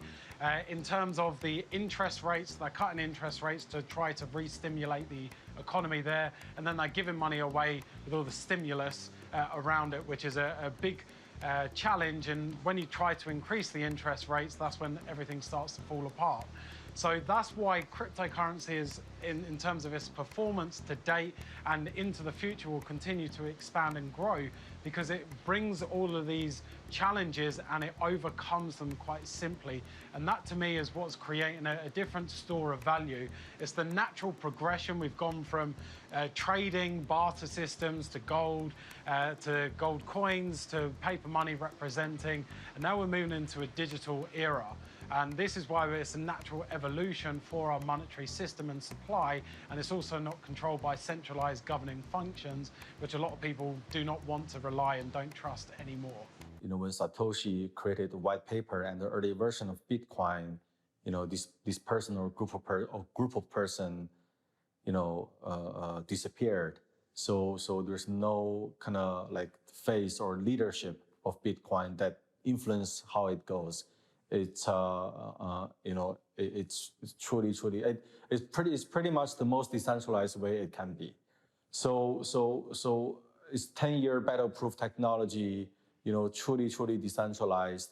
In terms of the interest rates, they're cutting interest rates to try to re-stimulate the economy there, and then they're giving money away with all the stimulus around it, which is a big challenge. And when you try to increase the interest rates, that's when everything starts to fall apart. So that's why cryptocurrency is, in terms of its performance to date and into the future, will continue to expand and grow, because it brings all of these challenges and it overcomes them quite simply. And that, to me, is what's creating a different store of value. It's the natural progression. We've gone from trading, barter systems, to gold coins, to paper money representing, and now we're moving into a digital era. And this is why it's a natural evolution for our monetary system and supply, and it's also not controlled by centralized governing functions, which a lot of people do not want to rely and don't trust anymore. You know, when Satoshi created the white paper and the early version of Bitcoin, you know, this person or group of person, you know, disappeared. So there's no kind of like face or leadership of Bitcoin that influence how it goes. It's you know, it's truly it's pretty much the most decentralized way it can be. So it's 10-year battle-proof technology, you know, truly decentralized,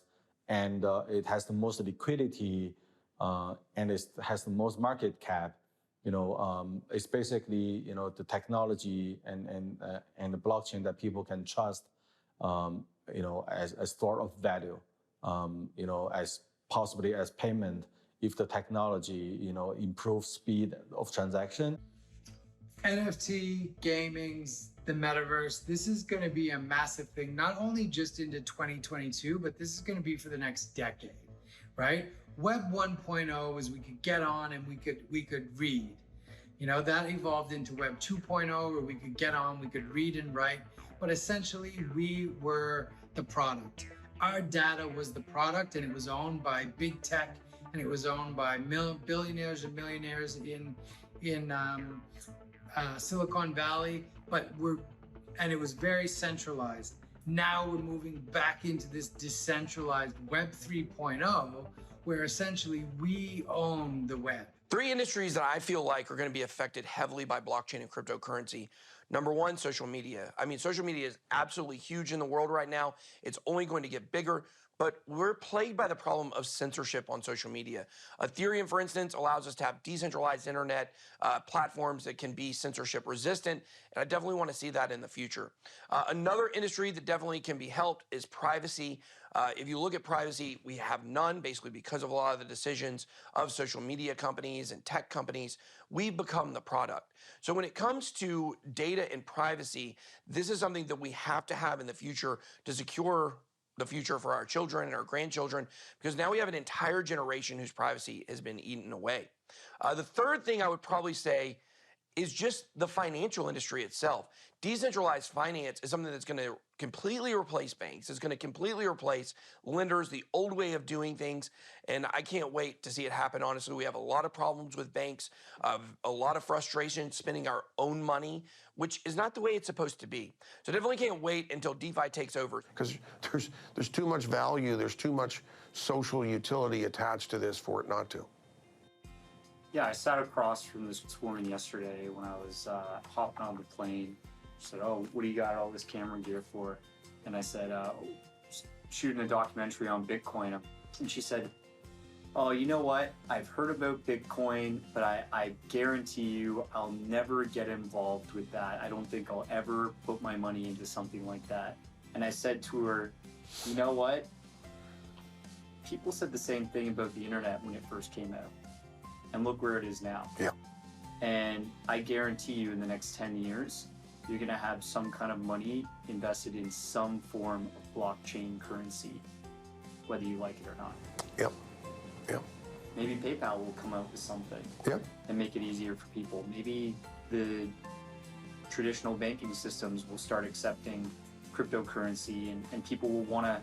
and it has the most liquidity, and it has the most market cap. You know, it's basically, you know, the technology and the blockchain that people can trust, you know, as a store of value. You know, as possibly as payment if the technology, you know, improves speed of transaction. NFT, gamings, the metaverse, this is going to be a massive thing, not only just into 2022, but this is going to be for the next decade, right? Web 1.0 is we could get on and we could read. You know, that evolved into Web 2.0 where we could get on, we could read and write, but essentially we were the product. Our data was the product, and it was owned by big tech, and it was owned by billionaires and millionaires in Silicon Valley, and it was very centralized. Now we're moving back into this decentralized Web 3.0, where essentially we own the web. 3 industries that I feel like are going to be affected heavily by blockchain and cryptocurrency. Number 1, social media. I mean, social media is absolutely huge in the world right now. It's only going to get bigger, but we're plagued by the problem of censorship on social media. Ethereum, for instance, allows us to have decentralized internet platforms that can be censorship resistant, and I definitely want to see that in the future. Another industry that definitely can be helped is privacy. If you look at privacy, we have none, basically because of a lot of the decisions of social media companies and tech companies. We've become the product. So when it comes to data and privacy, this is something that we have to have in the future to secure the future for our children and our grandchildren, because now we have an entire generation whose privacy has been eaten away. The third thing I would probably say is just the financial industry itself. Decentralized finance is something that's going to completely replace banks. It's going to completely replace lenders, the old way of doing things, and I can't wait to see it happen. Honestly, we have a lot of problems with banks, a lot of frustration spending our own money, which is not the way it's supposed to be. So definitely can't wait until DeFi takes over. Because there's too much value, there's too much social utility attached to this for it not to. Yeah, I sat across from this woman yesterday when I was hopping on the plane. She said, "Oh, what do you got all this camera gear for?" And I said, "Shooting a documentary on Bitcoin." And she said, "Oh, you know what? I've heard about Bitcoin, but I guarantee you I'll never get involved with that. I don't think I'll ever put my money into something like that." And I said to her, "You know what? People said the same thing about the internet when it first came out. And look where it is now." Yeah. And I guarantee you in the next 10 years, you're going to have some kind of money invested in some form of blockchain currency, whether you like it or not. Yep. Yep. Maybe PayPal will come out with something Yep. and make it easier for people. Maybe the traditional banking systems will start accepting cryptocurrency, and people will want to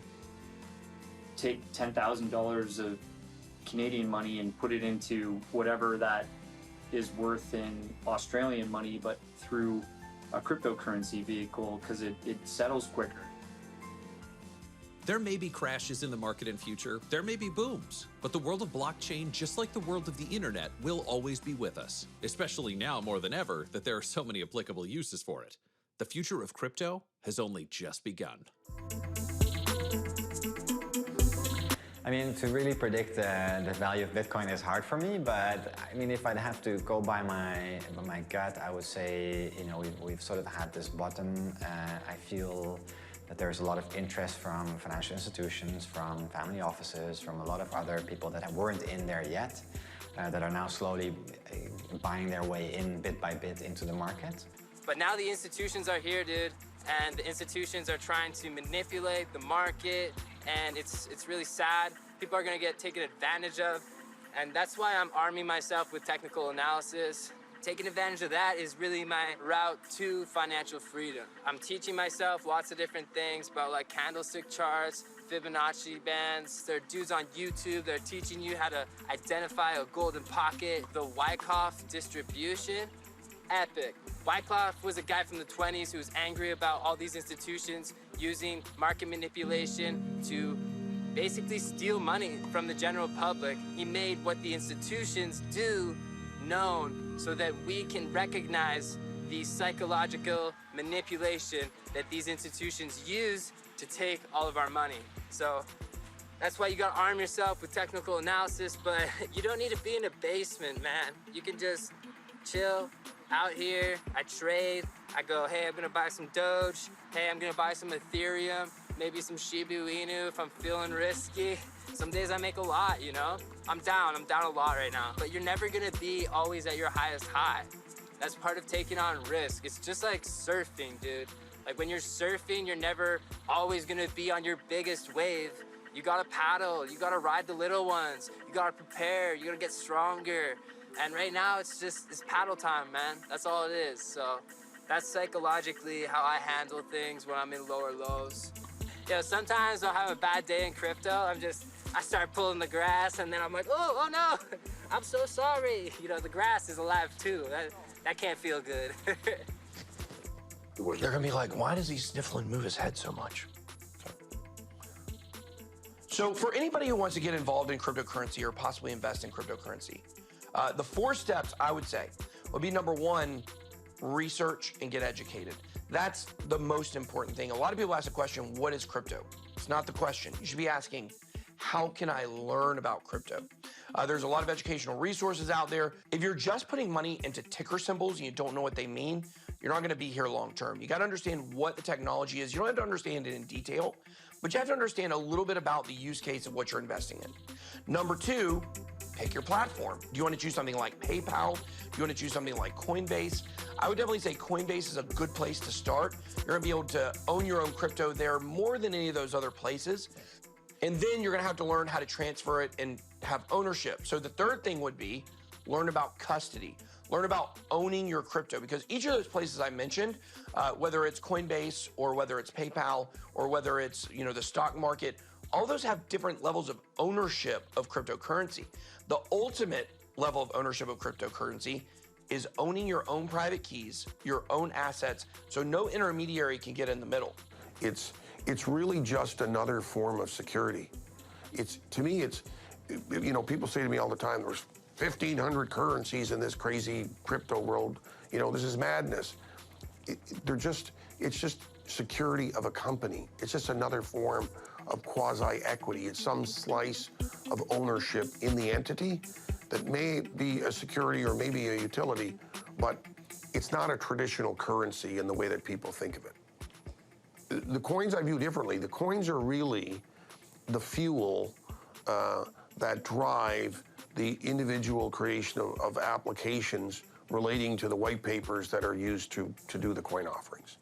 take $10,000 of Canadian money and put it into whatever that is worth in Australian money, but through a cryptocurrency vehicle, because it settles quicker. There may be crashes in the market in future, there may be booms, but the world of blockchain, just like the world of the internet, will always be with us, especially now more than ever that there are so many applicable uses for it. The future of crypto has only just begun. I mean, to really predict the value of Bitcoin is hard for me, but I mean, if I'd have to go by my gut, I would say, you know, we've sort of had this bottom. I feel that there's a lot of interest from financial institutions, from family offices, from a lot of other people that weren't in there yet, that are now slowly buying their way in bit by bit into the market. But now the institutions are here, dude, and the institutions are trying to manipulate the market, and it's really sad. People are gonna get taken advantage of, and that's why I'm arming myself with technical analysis. Taking advantage of that is really my route to financial freedom. I'm teaching myself lots of different things about like candlestick charts, Fibonacci bands. There are dudes on YouTube that are teaching you how to identify a golden pocket, the Wyckoff distribution. Epic. Wyckoff was a guy from the 20s who was angry about all these institutions using market manipulation to basically steal money from the general public. He made what the institutions do known so that we can recognize the psychological manipulation that these institutions use to take all of our money. So that's why you gotta arm yourself with technical analysis, but you don't need to be in a basement, man. You can just chill out here. I trade. I go, hey, I'm gonna buy some Doge. Hey, I'm gonna buy some Ethereum, maybe some Shiba Inu if I'm feeling risky. Some days I make a lot, you know? I'm down a lot right now. But you're never gonna be always at your highest high. That's part of taking on risk. It's just like surfing, dude. Like when you're surfing, you're never always gonna be on your biggest wave. You gotta paddle, you gotta ride the little ones, you gotta prepare, you gotta get stronger. And right now it's paddle time, man. That's all it is. So that's psychologically how I handle things when I'm in lower lows. Yeah, sometimes I'll have a bad day in crypto. I start pulling the grass and then I'm like, oh no, I'm so sorry. You know, the grass is alive too. That can't feel good. They're gonna be like, why does he sniffle and move his head so much? So for anybody who wants to get involved in cryptocurrency or possibly invest in cryptocurrency, the 4 steps I would say would be number 1, research and get educated. That's the most important thing. A lot of people ask the question, what is crypto? It's not the question. You should be asking, how can I learn about crypto? There's a lot of educational resources out there. If you're just putting money into ticker symbols and you don't know what they mean, you're not gonna be here long term. You gotta understand what the technology is. You don't have to understand it in detail, but you have to understand a little bit about the use case of what you're investing in. Number 2, pick your platform. Do you want to choose something like PayPal? Do you want to choose something like Coinbase? I would definitely say Coinbase is a good place to start. You're going to be able to own your own crypto there more than any of those other places. And then you're going to have to learn how to transfer it and have ownership. So the third thing would be learn about custody. Learn about owning your crypto, because each of those places I mentioned, whether it's Coinbase or whether it's PayPal or whether it's, you know, the stock market, all those have different levels of ownership of cryptocurrency. The ultimate level of ownership of cryptocurrency is owning your own private keys, your own assets, so no intermediary can get in the middle. It's really just another form of security. To me, you know, people say to me all the time, there's 1,500 currencies in this crazy crypto world. You know, this is madness. It's just security of a company. It's just another form of quasi-equity. It's some slice of ownership in the entity that may be a security or maybe a utility, but it's not a traditional currency in the way that people think of it. The coins I view differently. The coins are really the fuel that drive the individual creation of applications relating to the white papers that are used to do the coin offerings.